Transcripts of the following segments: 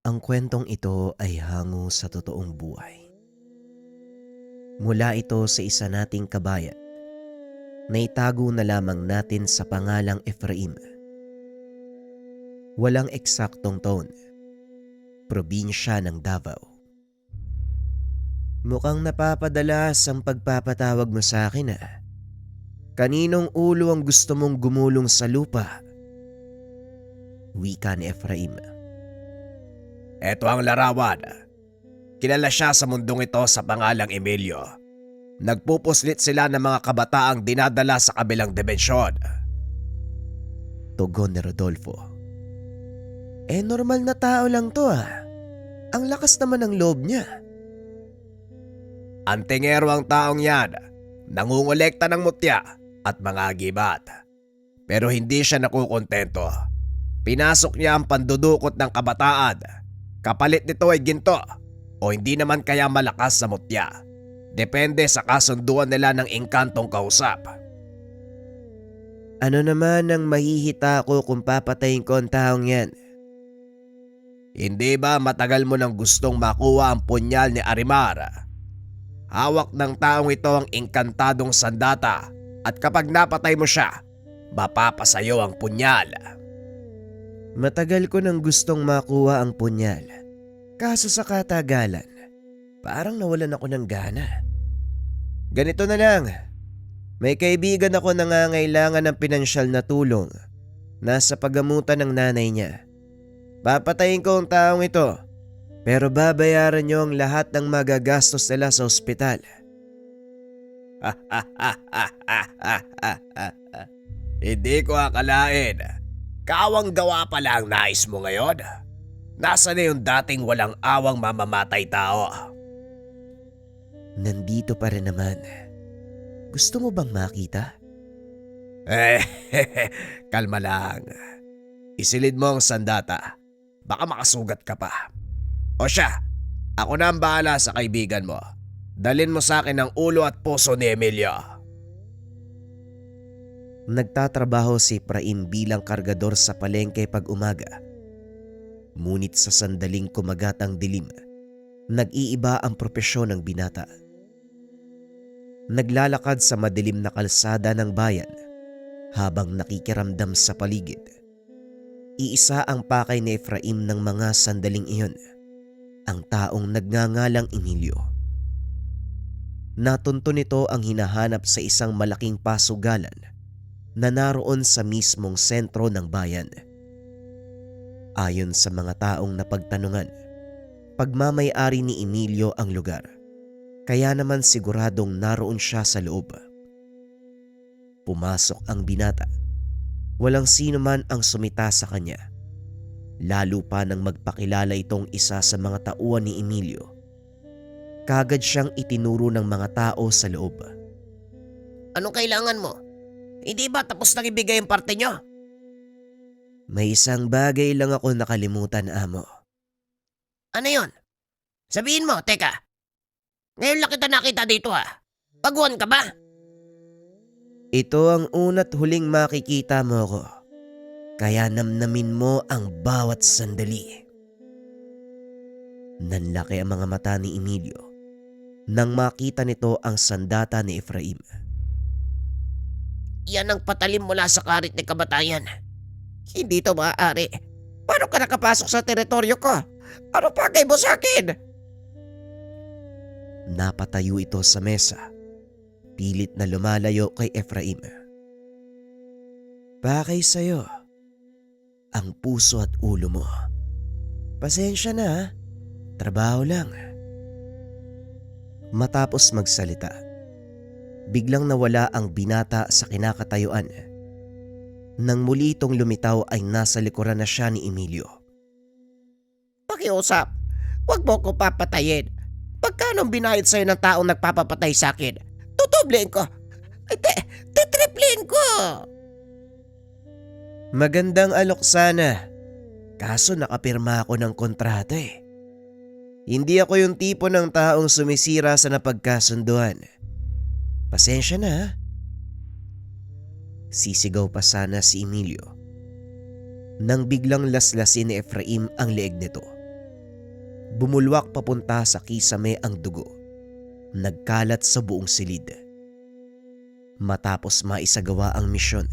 Ang kwentong ito ay hango sa totoong buhay. Mula ito sa isa nating kabayan na itago na lamang natin sa pangalang Efraim. Walang eksaktong taon. Probinsya ng Davao. Mukhang napapadalas ang pagpapatawag mo sa akin . Kaninong ulo ang gusto mong gumulong sa lupa? Wika ni Efraim. Eto ang larawan. Kilala siya sa mundong ito sa pangalang Emilio. Nagpupuslit sila ng mga kabataang dinadala sa kabilang dimensyon. Tugon ni Rodolfo. Normal na tao lang to . Ang lakas naman ng loob niya. Antingero ang taong yan. Nangungulekta ng mutya at mga gibat. Pero hindi siya nakukontento. Pinasok niya ang pandudukot ng kabataan. Kapalit nito ay ginto o hindi naman kaya malakas sa mutya. Depende sa kasunduan nila ng engkantong kausap. Ano naman ang mahihita ko kung papatayin ko ang taong yan? Hindi ba matagal mo nang gustong makuha ang punyal ni Arimar? Hawak ng taong ito ang engkantadong sandata at kapag napatay mo siya, mapapasayo ang punyal. Matagal ko nang gustong makuha ang punyal. Kaso sa katagalan, parang nawalan ako ng gana. Ganito na lang. May kaibigan ako nangangailangan ng pinansyal na tulong. Nasa paggamutan ng nanay niya. Papatayin ko ang taong ito. Pero babayaran niyo ang lahat ng magagastos nila sa ospital. Hindi ko akalain. Kawang gawa pala ang nais mo ngayon. Nasaan na yung dating walang awang mamamatay tao? Nandito pa rin naman. Gusto mo bang makita? Kalma lang. Isilid mo ang sandata. Baka makasugat ka pa. O siya, ako na ang bahala sa kaibigan mo. Dalin mo sa akin ang ulo at puso ni Emilio. Nagtatrabaho si Efraim bilang kargador sa palengke pag umaga. Ngunit sa sandaling kumagat ang dilim, nag-iiba ang propesyon ng binata. Naglalakad sa madilim na kalsada ng bayan habang nakikiramdam sa paligid. Iisa ang pakay ni Efraim ng mga sandaling iyon, ang taong nagngangalang Emilio. Natunto nito ang hinahanap sa isang malaking pasugalan na naroon sa mismong sentro ng bayan. Ayon sa mga taong napagtanungan, pagmamay-ari ni Emilio ang lugar, kaya naman siguradong naroon siya sa loob. Pumasok ang binata. Walang sino man ang sumita sa kanya. Lalo pa nang magpakilala itong isa sa mga tauhan ni Emilio. Kagad siyang itinuro ng mga tao sa loob. Anong kailangan mo? Hindi ba tapos nang ibigay ang parte nyo? May isang bagay lang ako nakalimutan, amo. Ano yon? Sabihin mo, teka. Ngayon lang kita nakita dito . Baguhan ka ba? Ito ang una't huling makikita mo ko. Kaya namnamin mo ang bawat sandali. Nanlaki ang mga mata ni Emilio nang makita nito ang sandata ni Efraim. Yan ang patalim mula sa karit ni kabatayan. Hindi to maaari. Paano ka nakapasok sa teritoryo ko? Ano pagay mo sa akin? Napatayo ito sa mesa. Pilit na lumalayo kay Efraim. Bakay sa'yo ang puso at ulo mo. Pasensya na . Trabaho lang. Matapos magsalita, biglang nawala ang binata sa kinakatayuan. Nang muli itong lumitaw ay nasa likuran na siya ni Emilio. Pakiusap, huwag mo ko papatayin. Pagkano binayad sa'yo ng taong nagpapapatay sa akin? Tutublin ko. Ay, titriplin ko. Magandang alok sana. Kaso nakapirma ako ng kontrata . Hindi ako yung tipo ng taong sumisira sa napagkasunduan. Pasensya na . Sisigaw pa sana si Emilio nang biglang laslasin ni Efraim ang leeg nito. Bumulwak papunta sa kisame ang dugo. Nagkalat sa buong silid. Matapos maisagawa ang misyon,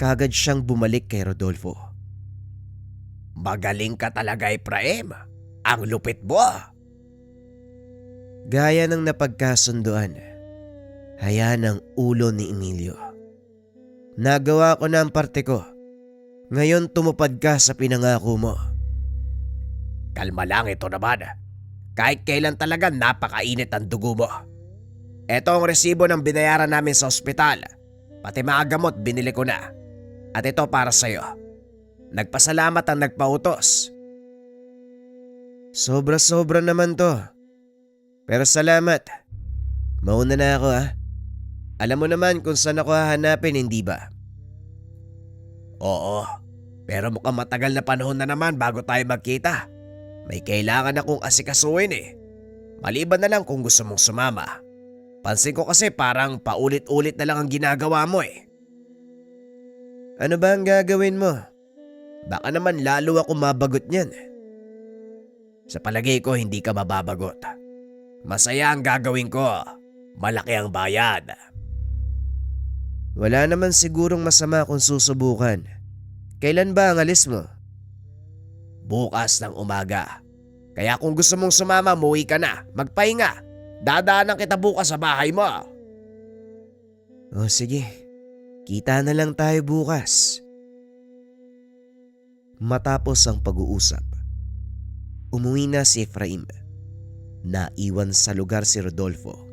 kagad siyang bumalik kay Rodolfo. Magaling ka talaga, Efraim. Ang lupit mo. Gaya ng napagkasunduan, haya ng ulo ni Emilio. Nagawa ko na ang parte ko. Ngayon tumupad ka sa pinangako mo. Kalma lang, ito naman. Kahit kailan talaga napakainit ang dugo mo. Ito ang resibo ng binayaran namin sa ospital. Pati mga gamot binili ko na. At ito para sa'yo. Nagpasalamat ang nagpautos. Sobra-sobra naman to. Pero salamat. Mauna na ako ha. Alam mo naman kung saan ako hahanapin, hindi ba? Oo, pero mukhang matagal na panahon na naman bago tayo magkita. May kailangan akong asikasuhin eh. Maliban na lang kung gusto mong sumama. Pansin ko kasi parang paulit-ulit na lang ang ginagawa mo eh. Ano ba ang gagawin mo? Baka naman lalo ako mabagot niyan. Sa palagay ko hindi ka mababagot. Masaya ang gagawin ko. Malaki ang bayad. Wala naman sigurong masama kung susubukan. Kailan ba ang alis mo? Bukas ng umaga. Kaya kung gusto mong sumama, muwi ka na. Magpahinga. Dadaanan kita bukas sa bahay mo. O sige, kita na lang tayo bukas. Matapos ang pag-uusap, umuwi na si Efraim. Naiwan sa lugar si Rodolfo.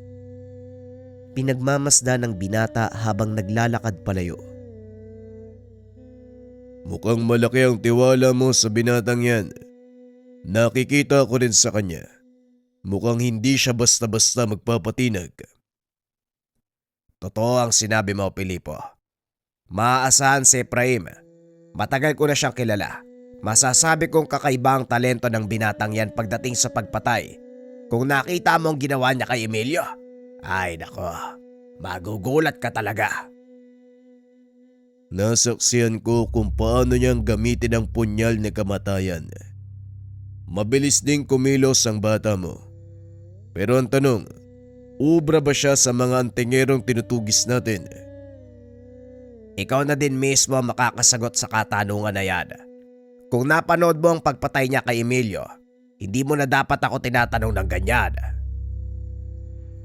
Pinagmamasdan ng binata habang naglalakad palayo. Mukhang malaki ang tiwala mo sa binatang yan. Nakikita ko rin sa kanya. Mukhang hindi siya basta-basta magpapatinag. Totoo ang sinabi mo, Pilipo. Maaasahan si Efraim. Matagal ko na siyang kilala. Masasabi kong kakaiba ang talento ng binatang yan pagdating sa pagpatay. Kung nakita mo ang ginawa niya kay Emilio, ay nako, magugulat ka talaga. Nasaksihan ko kung paano niyang gamitin ang punyal na kamatayan. Mabilis ding kumilos ang bata mo. Pero ang tanong, ubra ba siya sa mga antingerong tinutugis natin? Ikaw na din mismo makakasagot sa katanungan na yan. Kung napanood mo ang pagpatay niya kay Emilio, hindi mo na dapat ako tinatanong ng ganyan.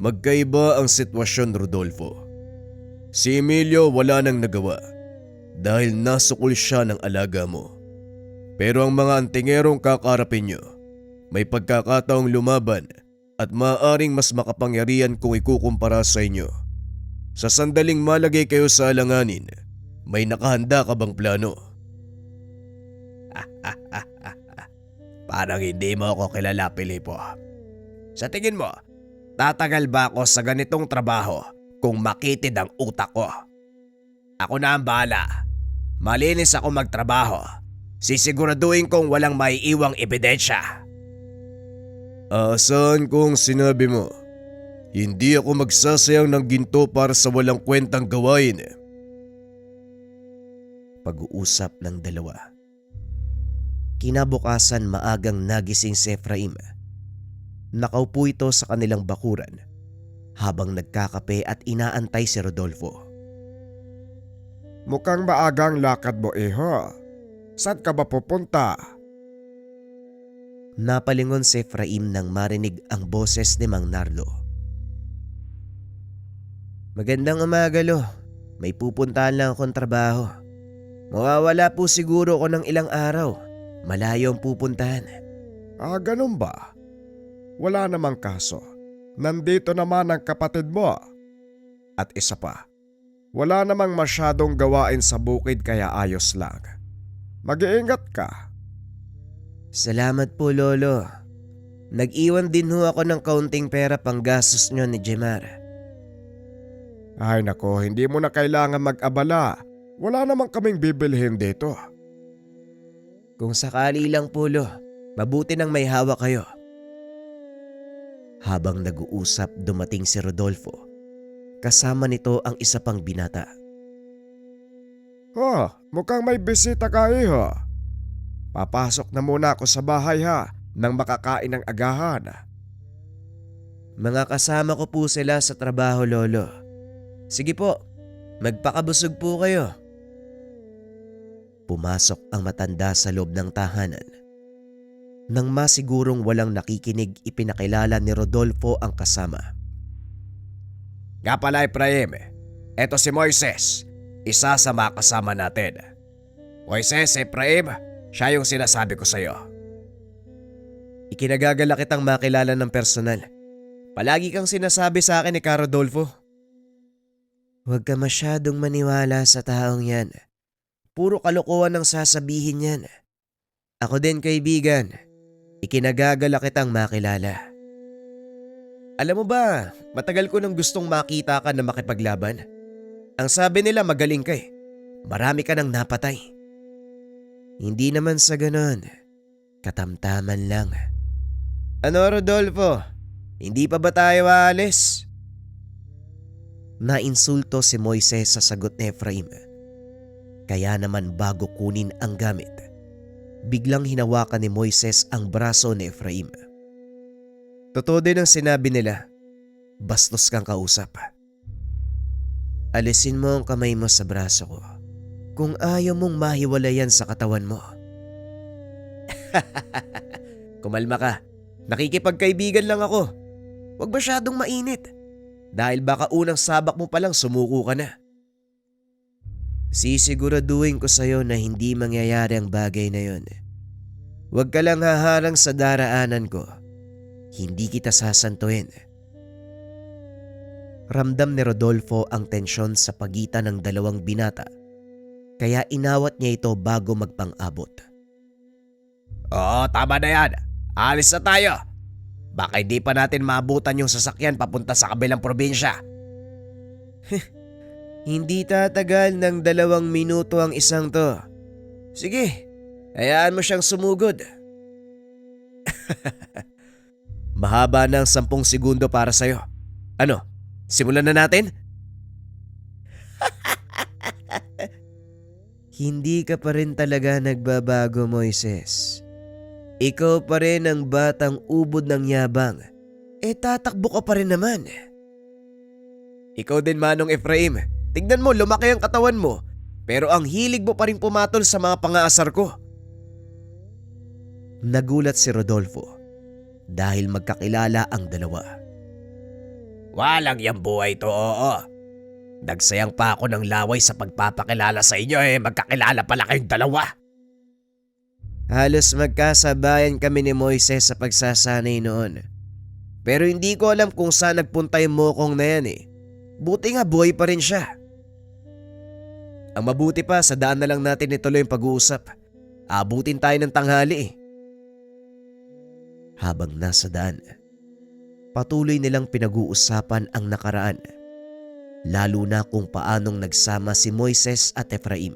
Magkaiba ang sitwasyon, Rodolfo. Si Emilio wala nang nagawa dahil nasukol siya ng alaga mo. Pero ang mga antingerong kakarapin niyo, may pagkakataong lumaban at maaaring mas makapangyarihan kung ikukumpara sa inyo. Sa sandaling malagay kayo sa alanganin, may nakahanda ka bang plano? Parang hindi mo ako kilala, Pilipo. Sa tingin mo, tatagal ba ako sa ganitong trabaho kung makitid ang utak ko? Ako na ang bahala. Malinis ako magtrabaho. Sisiguraduhin kong walang maiiwang ebidensya. Aasahan kong sinabi mo, hindi ako magsasayang ng ginto para sa walang kwentang gawain. Pag-uusap ng dalawa. Kinabukasan maagang nagising si Efraim. Nakaupo ito sa kanilang bakuran habang nagkakape at inaantay si Rodolfo. Mukhang maagang lakad mo, iho. Saan ka ba pupunta? Napalingon si Efraim nang marinig ang boses ni Mang Nardo. Magandang umaga, Lo. May pupuntahan lang akong trabaho. Mawawala po siguro ako ng ilang araw. Malayo ang pupuntahan. Ganun ba? Wala namang kaso. Nandito naman ang kapatid mo. At isa pa, wala namang masyadong gawain sa bukid kaya ayos lang. Mag-iingat ka. Salamat po, Lolo. Nag-iwan din ho ako ng kaunting pera pang gastos nyo ni Jemar. Ay nako, hindi mo na kailangan mag-abala. Wala namang kaming bibilhin dito. Kung sakali lang po, Lo, mabuti nang may hawak kayo. Habang nag-uusap, dumating si Rodolfo. Kasama nito ang isa pang binata. Mukhang may bisita ka, iho. Papasok na muna ako sa bahay ha. nang makakain ng agahan? Mga kasama ko po sila sa trabaho, Lolo. Sige po, magpakabusog po kayo. Pumasok ang matanda sa loob ng tahanan. Nang masigurong walang nakikinig, ipinakilala ni Rodolfo ang kasama. Nga pala Efraim, eto si Moises, isa sa mga kasama natin. Moises, Efraim, siya yung sinasabi ko sa'yo. Ikinagagala kitang makilala ng personal. Palagi kang sinasabi sa akin ni Ka Rodolfo. Huwag ka masyadong maniwala sa taong yan. Puro kalokohan ang sasabihin yan. Ako din, kaibigan. Ikinagagala kitang makilala. Alam mo ba, matagal ko nang gustong makita ka na makipaglaban. Ang sabi nila magaling ka eh. Marami ka nang napatay. Hindi naman sa ganon. Katamtaman lang. Ano, Rodolfo? Hindi pa ba tayo aalis? Nainsulto si Moises sa sagot ni Efraim. Kaya naman bago kunin ang gamit, biglang hinawakan ni Moises ang braso ni Efraim. Totoo din ang sinabi nila, bastos kang kausap. Alisin mo ang kamay mo sa braso ko kung ayaw mong mahiwalayan sa katawan mo. Kumalma ka, nakikipagkaibigan lang ako. Huwag masyadong mainit dahil baka unang sabak mo palang sumuko ka na. Sisiguraduhin ko sa'yo na hindi mangyayari ang bagay na yon. Huwag ka lang haharang sa daraanan ko. Hindi kita sasantuin. Ramdam ni Rodolfo ang tensyon sa pagitan ng dalawang binata, kaya inawat niya ito bago magpang-abot. Oo, tama na yan. Alis na tayo. Baka hindi pa natin maabutan yung sasakyan papunta sa kabilang probinsya. Hindi tatagal ng 2 minuto ang isang to. Sige, hayaan mo siyang sumugod. Mahaba ng 10 segundo para sa'yo. Ano, simulan na natin? Hindi ka pa rin talaga nagbabago, Moises. Ikaw pa rin ang batang ubod ng yabang. Tatakbo ka pa rin naman. Ikaw din, Manong Efraim. Tignan mo, lumaki ang katawan mo. Pero ang hilig mo pa rin pumatol sa mga pangaasar ko. Nagulat si Rodolfo dahil magkakilala ang dalawa. Walang yang buhay to, oo. Nagsayang pa ako ng laway sa pagpapakilala sa inyo magkakilala pala kayong dalawa. Halos magkasabayan kami ni Moises sa pagsasanay noon. Pero hindi ko alam kung saan nagpunta yung mokong na yan. Buti nga buhay pa rin siya. Ang mabuti pa, sa daan na lang natin ituloy yung pag-uusap. Abutin tayo ng tanghali. Habang nasa daan, patuloy nilang pinag-uusapan ang nakaraan. Lalo na kung paanong nagsama si Moises at Efraim.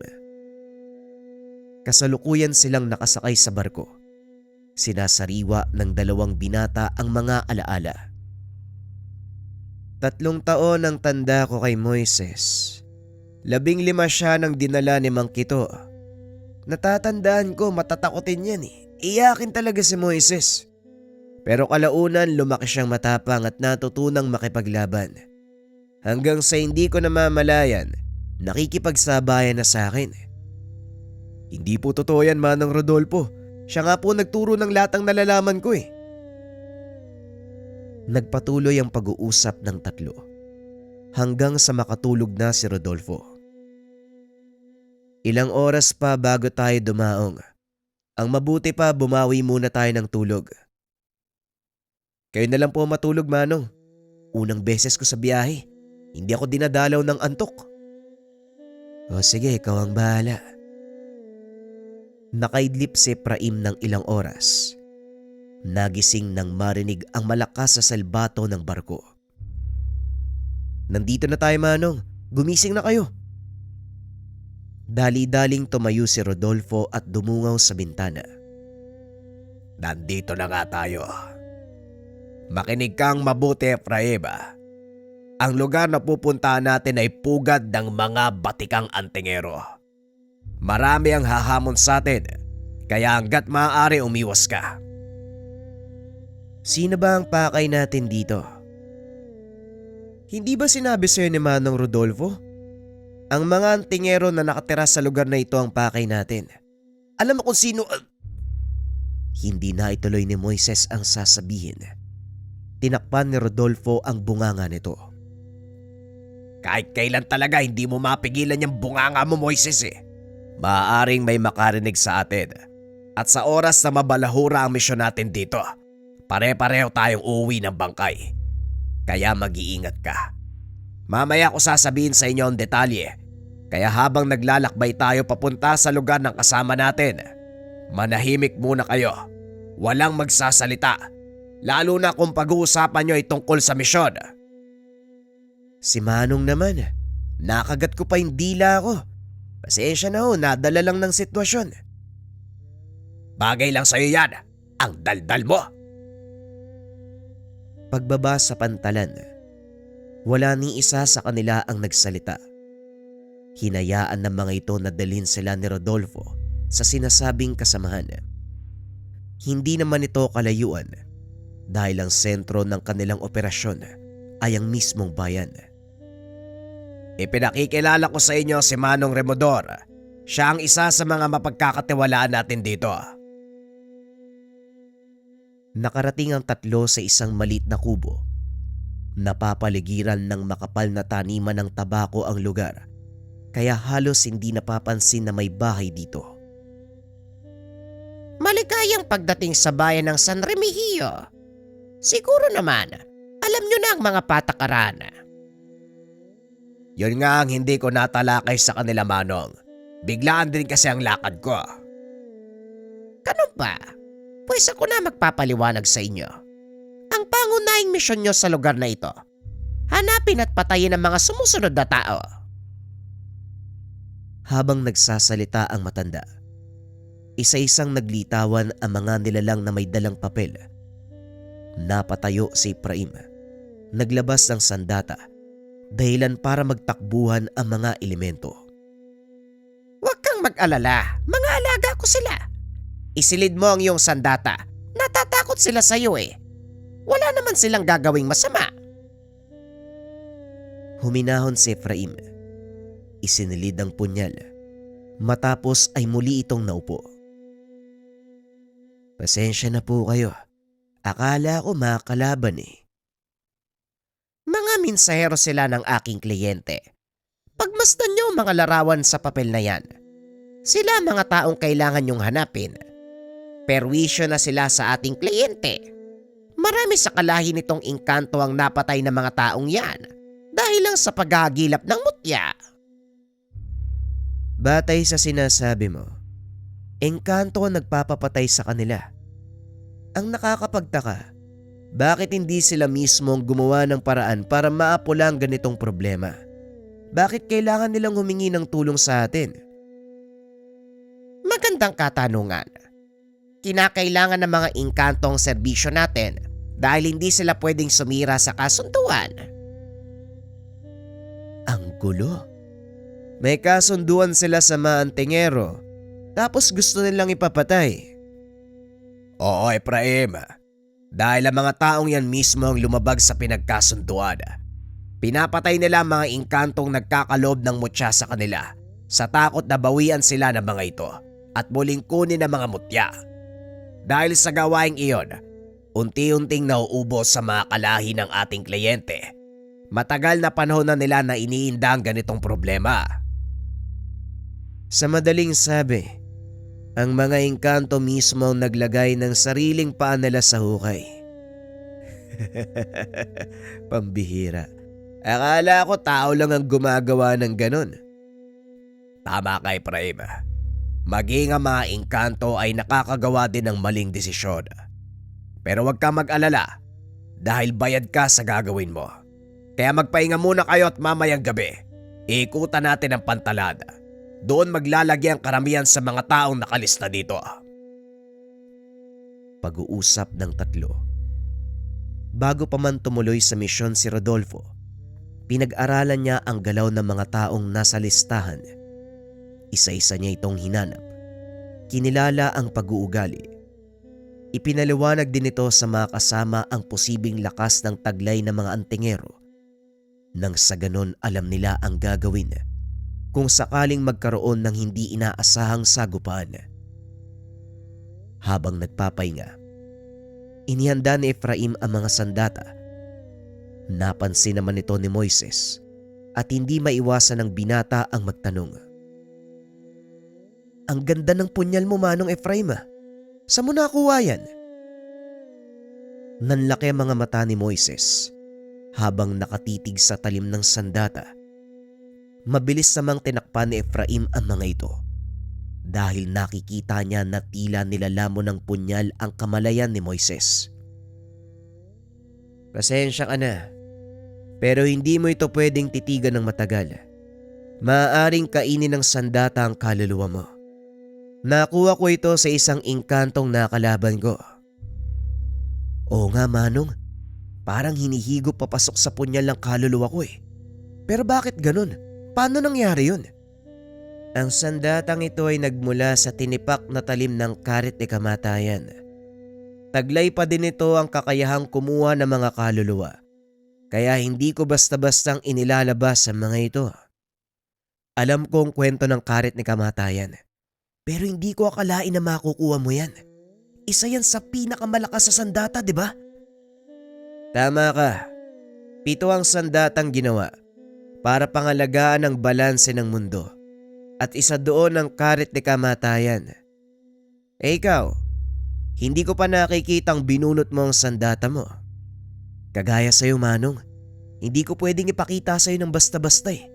Kasalukuyan silang nakasakay sa barko. Sinasariwa ng 2 binata ang mga alaala. 3 taon ang tanda ko kay Moises. 15 siya nang dinala ni Mang Kito. Natatandaan ko matatakotin yan. Iyakin talaga si Moises. Pero kalaunan lumaki siyang matapang at natutunang makipaglaban. Hanggang sa hindi ko namamalayan, nakikipagsabayan na sa akin. Hindi po totoo yan, Manang Rodolfo. Siya nga po nagturo ng lahat ng nalalaman ko . Nagpatuloy ang pag-uusap ng 3 hanggang sa makatulog na si Rodolfo. Ilang oras pa bago tayo dumaong. Ang mabuti pa, bumawi muna tayo ng tulog. Kayo na lang po matulog, Manong. Unang beses ko sa biyahe. Hindi ako dinadalaw ng antok. O sige, ikaw ang bahala. Nakaidlip si Efraim ng ilang oras. Nagising nang marinig ang malakas sa salbato ng barko. Nandito na tayo, Manong. Gumising na kayo. Dali-daling tumayo si Rodolfo at dumungaw sa bintana. Nandito na nga tayo. Makinig kang mabuti, Efraim. Ang lugar na pupuntahan natin ay pugad ng mga batikang antingero. Marami ang hahamon sa atin, kaya hanggat maaari umiwas ka. Sino ba ang pakay natin dito? Hindi ba sinabi sa'yo ni Manong Rodolfo? Ang mga antingero na nakatira sa lugar na ito ang pakay natin. Alam mo kung sino... Hindi na ituloy ni Moises ang sasabihin. Tinakpan ni Rodolfo ang bunganga nito. Kahit kailan talaga hindi mo mapigilan yung bunganga mo, Moises eh. Maaaring may makarinig sa atin. At sa oras na mabalahura ang misyon natin dito, pare-pareho tayong uuwi ng bangkay. Kaya mag-iingat ka. Mamaya ko sasabihin sa inyo ang detalye. Kaya habang naglalakbay tayo papunta sa lugar ng kasama natin, manahimik muna kayo. Walang magsasalita. Lalo na kung pag-uusapan nyo ay tungkol sa misyon. Si Manong naman, nakagat ko pa yung dila ko. Pasensya na ho, nadala lang ng sitwasyon. Bagay lang sa'yo yan. Ang daldal mo. Pagbaba sa pantalan, wala ni isa sa kanila ang nagsalita. Hinayaan ng mga ito na dalhin sila ni Rodolfo sa sinasabing kasamahan. Hindi naman ito kalayuan dahil ang sentro ng kanilang operasyon ay ang mismong bayan. Ipinakikilala ko sa inyo si Manong Remodor. Siya ang isa sa mga mapagkakatiwalaan natin dito. Nakarating ang tatlo sa isang maliit na kubo. Napapaligiran ng makapal na taniman ng tabako ang lugar, kaya halos hindi napapansin na may bahay dito. Maligayang pagdating sa bayan ng San Remigio. Siguro naman, alam nyo na ang mga patakaran. Yun nga ang hindi ko natalakay sa kanila, Manong. Biglaan din kasi ang lakad ko. Ganun ba? Pues ako na magpapaliwanag sa inyo. Ang pangunahing misyon nyo sa lugar na ito, hanapin at patayin ang mga sumusunod na tao. Habang nagsasalita ang matanda, isa-isang naglitawan ang mga nilalang na may dalang papel. Napatayo si Efraim, naglabas ng sandata, dahilan para magtakbuhan ang mga elemento. Huwag kang mag-alala, mga alaga ko sila. Isilid mo ang iyong sandata, natatakot sila sa iyo eh. Wala naman silang gagawing masama. Huminahon si Efraim. Isinilid ang punyal. Matapos ay muli itong naupo. Pasensya na po kayo. Akala ko makakalaban eh. Mga minsahero sila ng aking kliyente. Pagmasdan niyo ang mga larawan sa papel na yan. Sila mga taong kailangan niyong hanapin. Perwisyo na sila sa ating kliyente. Marami sa kalahi nitong engkanto ang napatay ng mga taong yan dahil lang sa paghahagilap ng mutya. Batay sa sinasabi mo, engkanto ang nagpapapatay sa kanila. Ang nakakapagtaka, bakit hindi sila mismo ang gumawa ng paraan para maapula ang ganitong problema? Bakit kailangan nilang humingi ng tulong sa atin? Magandang katanungan. Kinakailangan ng mga engkanto ang serbisyo natin dahil hindi sila pwedeng sumira sa kasunduan. Ang gulo. May kasunduan sila sa mga antingero, tapos gusto nilang ipapatay. Oo, Efraim. Dahil ang mga taong yan mismo ang lumabag sa pinagkasunduan. Pinapatay nila ang mga engkantong nagkakalob ng mutya sa kanila sa takot na bawian sila ng mga ito at muling kunin ang mga mutya. Dahil sa gawaing iyon, unti-unting nauubos sa mga kalahi ng ating kliyente. Matagal na panahon na nila na iniinda ang ganitong problema. Sa madaling sabi, ang mga engkanto mismo ang naglagay ng sariling paa nila sa hukay. Pambihira. Akala ko tao lang ang gumagawa ng ganon. Tama ka, Efraim. Maging ang mga engkanto ay nakakagawa din ng maling desisyon. Pero huwag ka mag-alala dahil bayad ka sa gagawin mo. Kaya magpahinga muna kayo at mamayang gabi, iikutan natin ang pantalan. Doon maglalagi ang karamihan sa mga taong nakalista dito. Pag-uusap ng tatlo. Bago pa man tumuloy sa misyon si Rodolfo, pinag-aralan niya ang galaw ng mga taong nasa listahan. Isa-isa niya itong hinanap. Kinilala ang pag-uugali. Ipinaliwanag din ito sa mga kasama ang posibing lakas ng taglay ng mga antingero nang sa ganon alam nila ang gagawin kung sakaling magkaroon ng hindi inaasahang sagupaan. Habang nagpapahinga, inihanda ni Efraim ang mga sandata. Napansin naman ito ni Moises at hindi maiwasan ng binata ang magtanong. "Ang ganda ng punyal mo, Manong Efraim. Saan mo nakuha yan?" Nanlaki ang mga mata ni Moises habang nakatitig sa talim ng sandata. Mabilis namang tinakpan ni Efraim ang mga ito dahil nakikita niya na tila nilalamon ng punyal ang kamalayan ni Moises. "Pasensya ka na, pero hindi mo ito pwedeng titigan ng matagal. Maaaring kainin ng sandata ang kaluluwa mo. Nakuha ko ito sa isang inkantong nakalaban ko." "Oo nga, Manong. Parang hinihigop papasok sa punyal ng kaluluwa ko eh. Pero bakit ganun? Paano nangyari yun?" "Ang sandatang ito ay nagmula sa tinipak na talim ng karit ni kamatayan. Taglay pa din ito ang kakayahang kumuha ng mga kaluluwa. Kaya hindi ko basta-bastang inilalabas ang mga ito. Alam ko ang kwento ng karit ni kamatayan. Pero hindi ko akalain na makukuha mo yan. Isa yan sa pinakamalakas sa sandata, di ba?" "Tama ka. 7 ang sandatang ginawa para pangalagaan ang balanse ng mundo. At isa doon ang karit ni kamatayan. Eh ikaw, hindi ko pa nakikitang binunot mo ang sandata mo. Kagaya sa'yo, Manong, hindi ko pwedeng ipakita sa'yo ng basta-basta eh.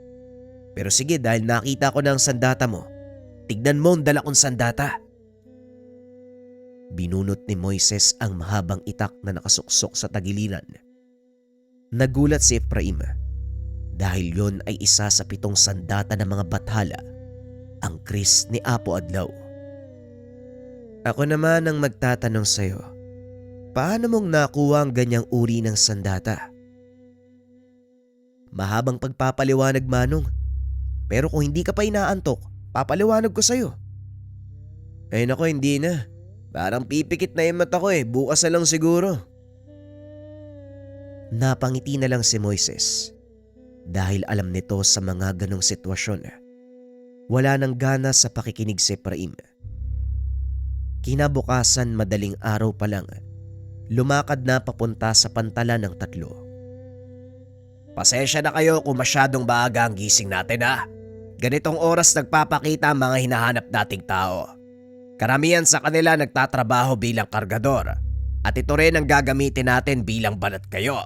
Pero sige, dahil nakita ko na ang sandata mo, tignan mo ang dala kong sandata." Binunot ni Moises ang mahabang itak na nakasuksok sa tagiliran. Nagulat si Efraim dahil yon ay isa sa 7 sandata ng mga bathala, ang kris ni Apo Adlaw. "Ako naman ang magtatanong sa'yo, paano mong nakuha ang ganyang uri ng sandata?" "Mahabang pagpapaliwanag, Manong. Pero kung hindi ka pa inaantok, papaliwanag ko sa'yo." "Ay nako, hindi na. Parang pipikit na yung mata ko eh, bukas na lang siguro." Napangiti na lang si Moises dahil alam nito sa mga ganong sitwasyon. Wala nang gana sa pakikinig si Efraim. Kinabukasan madaling araw pa lang, lumakad na papunta sa pantalan ng 3. Pasensya na kayo kung masyadong maaga ang gising natin ha. Ganitong oras nagpapakita ang mga hinahanap nating tao. Karamihan sa kanila nagtatrabaho bilang kargador at ito rin ang gagamitin natin bilang balat kayo.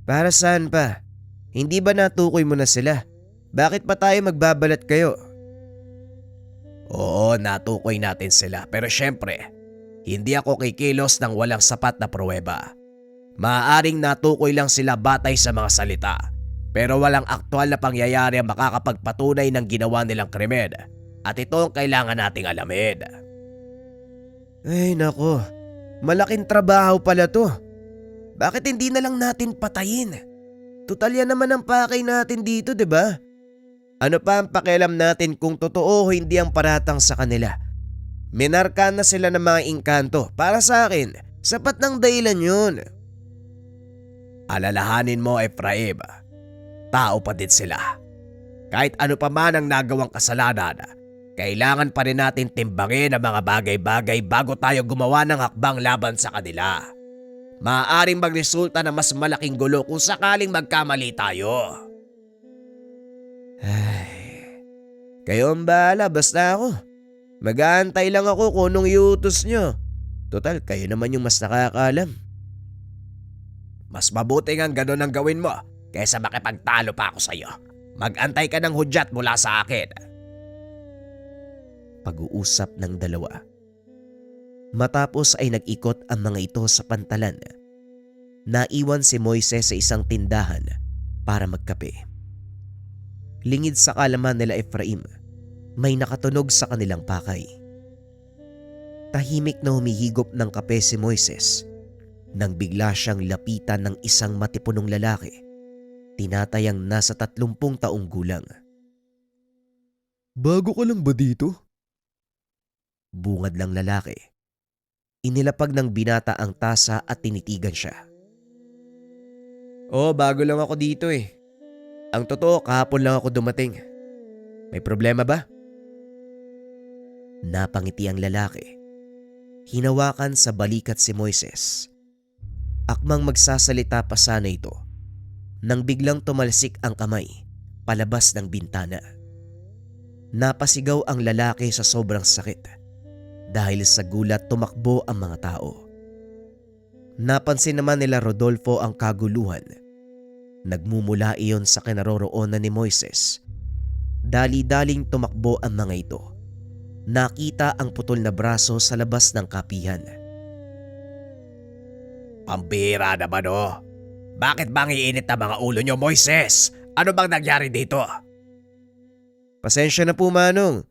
"Para saan pa? Hindi ba natukoy mo na sila? Bakit pa tayo magbabalat kayo?" Oo, natukoy natin sila pero syempre, hindi ako kikilos ng walang sapat na pruweba. Maaaring natukoy lang sila batay sa mga salita pero walang aktwal na pangyayari ang makakapagpatunay ng ginawa nilang krimen at ito ang kailangan nating alamin. Ay nako, malaking trabaho pala to. Bakit hindi na lang natin patayin? Tutal yan naman ang pakay natin dito, 'di ba? Ano pa ang pakialam natin kung totoo o hindi ang paratang sa kanila? Minarkan na sila ng mga engkanto. Para sa akin, sapat ng dahilan yun. Alalahanin mo, Efraim, tao pa din sila. Kahit ano pa man ang nagawang kasalanan, kailangan pa rin natin timbangin ang mga bagay-bagay bago tayo gumawa ng hakbang laban sa kanila. Maaaring magresulta na mas malaking gulo kung sakaling magkamali tayo. Ay, kayo ang bahala, basta ako. Mag-aantay lang ako kung anong iutos nyo. Total, kayo naman yung mas nakakaalam. Mas mabuti ngang ganun ang gawin mo kaysa makipagtalo pa ako sa iyo. Mag-antay ka ng hudyat mula sa akin. Pag-uusap ng dalawa. Matapos ay nag-ikot ang mga ito sa pantalan. Naiwan si Moises sa isang tindahan para magkape. Lingid sa kalaman nila Efraim, may nakatunog sa kanilang pakay. Tahimik na humihigop ng kape si Moises nang bigla siyang lapitan ng isang matipunong lalaki, tinatayang nasa 30 taong gulang. Bago ka lang ba dito? Bungad lang lalaki. Inilapag ng binata ang tasa at tinitigan siya. Bago lang ako dito eh. Ang totoo, kahapon lang ako dumating. May problema ba? Napangiti ang lalaki. Hinawakan sa balikat si Moises. Akmang magsasalita pa sana ito nang biglang tumalsik ang kamay palabas ng bintana. Napasigaw ang lalaki sa sobrang sakit. Dahil sa gulat tumakbo ang mga tao. Napansin naman nila Rodolfo ang kaguluhan. Nagmumula iyon sa kinaroroonan ni Moises. Dali-daling tumakbo ang mga ito. Nakita ang putol na braso sa labas ng kapihan. Pambira naman oh. Bakit bang iinit ang mga ulo nyo, Moises? Ano bang nangyari dito? Pasensya na po, Manong.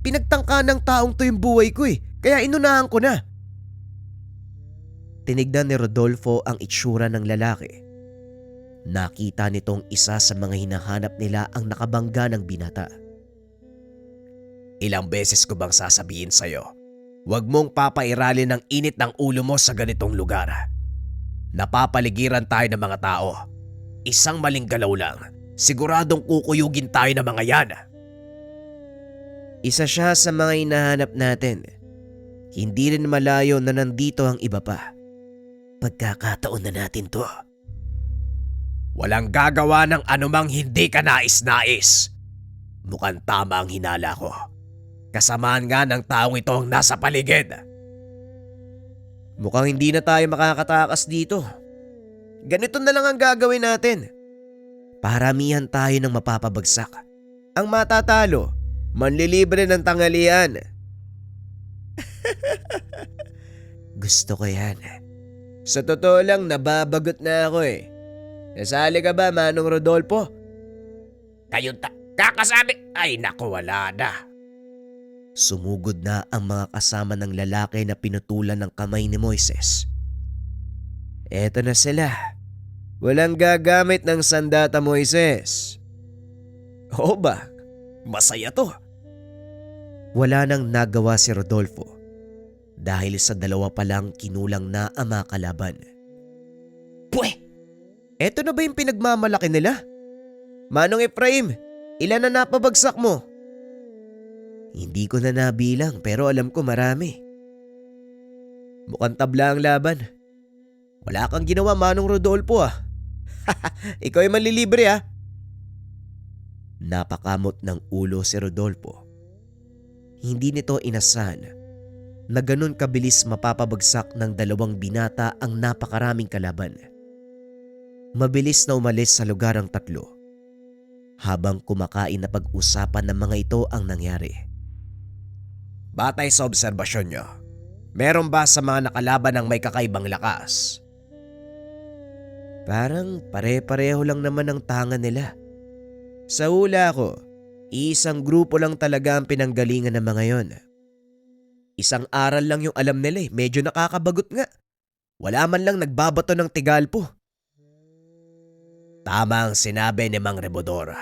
Pinagtangka ng taong to yung buhay ko eh, kaya inunahan ko na. Tinignan ni Rodolfo ang itsura ng lalaki. Nakita nitong isa sa mga hinahanap nila ang nakabangga ng binata. Ilang beses ko bang sasabihin sa'yo, huwag mong papairalin ng init ng ulo mo sa ganitong lugar. Napapaligiran tayo ng mga tao. Isang maling galaw lang, siguradong kukuyugin tayo ng mga yan. Isa siya sa mga hinahanap natin. Hindi rin malayo na nandito ang iba pa. Pagkakataon na natin to. Walang gagawa ng anumang hindi ka nais-nais. Mukhang tama ang hinala ko. Kasamaan nga ng taong ito ang nasa paligid. Mukhang hindi na tayo makakatakas dito. Ganito na lang ang gagawin natin. Paramihan tayo ng mapapabagsak. Ang matatalo, manlilibre ng tanghalian. Gusto ko yan. Sa totoo lang, nababagot na ako eh. Nasali ka ba, Manong Rodolfo? Kayong kakasabi, ay naku wala na. Sumugod na ang mga kasama ng lalaki na pinutulan ng kamay ni Moises. Eto na sila. Walang gagamit ng sandata, Moises. Oo ba? Masaya to. Wala nang nagawa si Rodolfo dahil sa dalawa pa lang kinulang na ang mga kalaban. Pwe! Eto na ba yung pinagmamalaki nila? Manong Efraim, ilan na napabagsak mo? Hindi ko na nabilang pero alam ko marami. Mukhang tabla ang laban. Wala kang ginawa, Manong Rodolfo ah. Ikaw ay manlilibre ah. Napakamot ng ulo si Rodolfo. Hindi nito inasahan na ganun kabilis mapapabagsak ng dalawang binata ang napakaraming kalaban. Mabilis na umalis sa lugar ang tatlo. Habang kumakain na pag-usapan ng mga ito ang nangyari. Batay sa obserbasyon nyo, meron ba sa mga nakalaban ng may kakaibang lakas? Parang pare-pareho lang naman ang tanga nila. Sa hula ko, isang grupo lang talaga ang pinanggalingan ng mga yon. Isang aral lang yung alam nila eh, medyo nakakabagot nga. Wala man lang nagbabato ng tigalpo. Tama ang sinabi ni Mang Rebodor.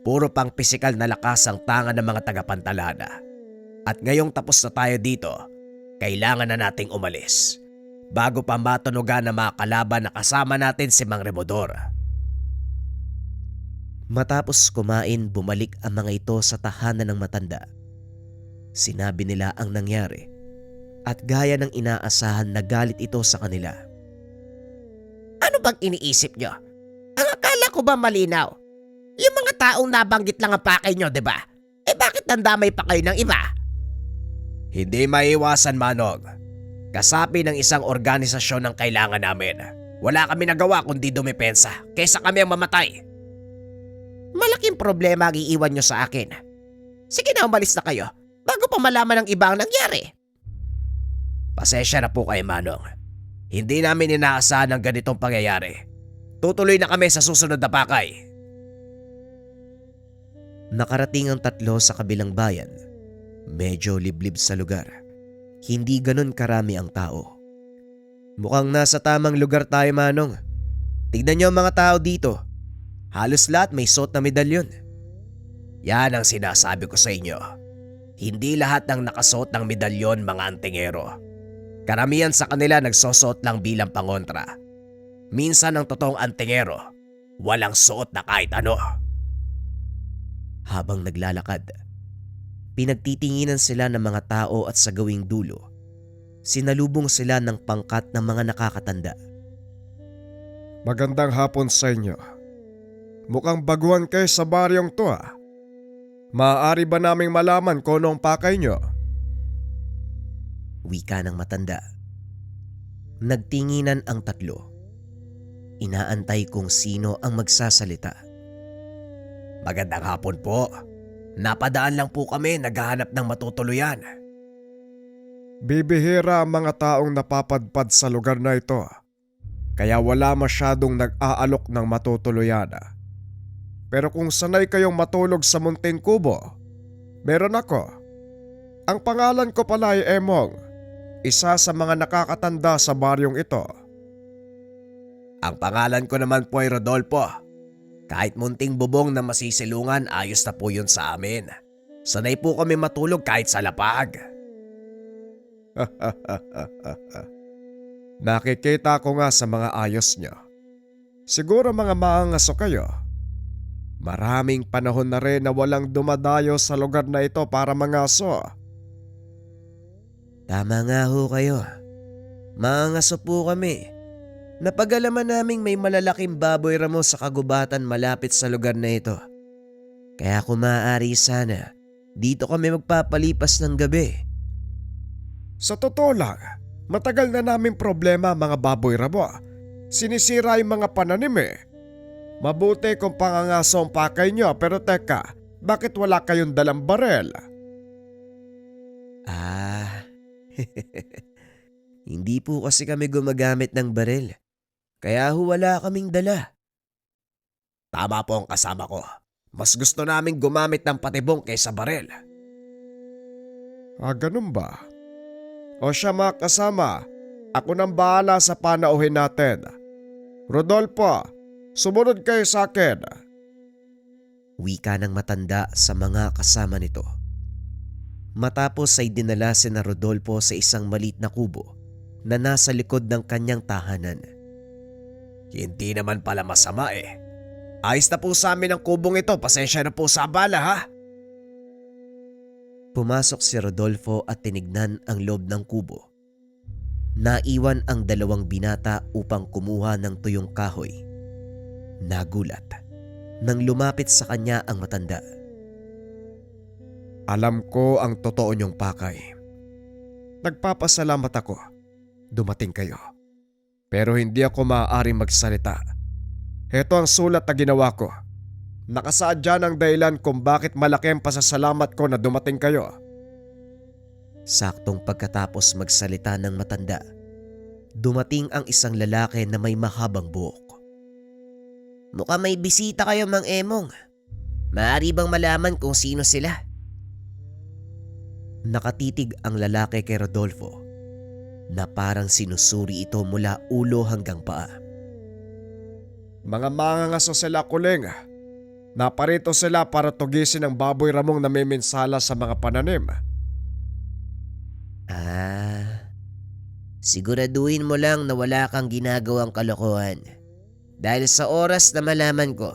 Puro pang pisikal na lakas ang tanga ng mga tagapantalana. At ngayong tapos na tayo dito, kailangan na nating umalis. Bago pa matunugan na mga kalaban na kasama natin si Mang Rebodor. Matapos kumain, bumalik ang mga ito sa tahanan ng matanda. Sinabi nila ang nangyari at gaya ng inaasahan nagalit ito sa kanila. Ano bang iniisip nyo? Ang akala ko ba malinaw? Yung mga taong nabanggit lang ang pakay nyo, di ba? Eh bakit nandamay pa kayo ng iba? Hindi maiwasan, Manong. Kasapi ng isang organisasyon ang kailangan namin. Wala kami nagawa kundi dumepensa kaysa kami ang mamatay. Malaking problema ang iiwan nyo sa akin. Sige na, umalis na kayo bago pa malaman ng iba ang nangyari. Pasensya na po kayo, Manong. Hindi namin inaasahan ang ganitong pangyayari. Tutuloy na kami sa susunod na pakay. Nakarating ang tatlo sa kabilang bayan. Medyo liblib sa lugar. Hindi ganun karami ang tao. Mukhang nasa tamang lugar tayo, Manong. Tignan niyo ang mga tao dito. Halos lahat may suot na medalyon. Yan ang sinasabi ko sa inyo. Hindi lahat ng nakasuot ng medalyon mga antingero. Karamihan sa kanila nagsusuot lang bilang pangontra. Minsan ang totoong antingero, walang suot na kahit ano. Habang naglalakad, pinagtitinginan sila ng mga tao at sa gawing dulo, sinalubong sila ng pangkat ng mga nakakatanda. Magandang hapon sa inyo. Mukhang baguhan kayo sa baryong to ah. Maaari ba naming malaman kung anong pakay nyo? Wika ng matanda. Nagtinginan ang tatlo. Inaantay kung sino ang magsasalita. Magandang hapon po. Napadaan lang po kami naghahanap ng matutuluyan. Bibihira ang mga taong napapadpad sa lugar na ito. Kaya wala masyadong nag-aalok ng matutuluyan. Pero kung sanay kayong matulog sa munting kubo, meron ako. Ang pangalan ko pala ay Emong, isa sa mga nakakatanda sa baryong ito. Ang pangalan ko naman po ay Rodolfo. Kahit munting bubong na masisilungan, ayos na po yun sa amin. Sanay po kami matulog kahit sa lapag. Nakikita ko nga sa mga ayos nyo. Siguro mga maangaso kayo. Maraming panahon na rin na walang dumadayo sa lugar na ito para mangaso. Tama nga ho kayo. Mangaso po kami. Napag-alaman naming may malalaking baboy ramo sa kagubatan malapit sa lugar na ito. Kaya kung maaari sana, dito kami magpapalipas ng gabi. Sa totoo lang, matagal na namin problema mga baboy ramo. Sinisira yung mga pananim eh. Mabuti kung pangangaso ang pakay nyo, pero teka, bakit wala kayong dalang barel? Hindi po kasi kami gumagamit ng baril. Kaya ho wala kaming dala. Tama po ang kasama ko. Mas gusto namin gumamit ng patibong kaysa barel. Ganun ba? O siya mga kasama, ako nang bahala sa panauhin natin. Rodolfo, sumunod kayo sa akin. Wika ng matanda sa mga kasama nito. Matapos ay dinala si na Rodolfo sa isang maliit na kubo na nasa likod ng kanyang tahanan. Hindi naman pala masama eh. Ayos na po sa amin ang kubong ito. Pasensya na po sa abala ha. Pumasok si Rodolfo at tinignan ang loob ng kubo. Naiwan ang dalawang binata upang kumuha ng tuyong kahoy. Nagulat nang lumapit sa kanya ang matanda. Alam ko ang totoo niyong pakay. Nagpapasalamat ako. Dumating kayo. Pero hindi ako maaaring magsalita. Heto ang sulat na ginawa ko. Nakasaad dyan ang dahilan kung bakit malaki ang pasasalamat ko na dumating kayo. Saktong pagkatapos magsalita ng matanda, dumating ang isang lalaki na may mahabang buhok. Mukhang may bisita kayo, Mang Emong. Maaari bang malaman kung sino sila? Nakatitig ang lalaki kay Rodolfo na parang sinusuri ito mula ulo hanggang paa. Mga mangangaso sila, kuling. Naparito sila para tugisin ang baboy ramong namiminsala sa mga pananim. Siguraduhin mo lang na wala kang ginagawang kalokohan. Dahil sa oras na malaman ko,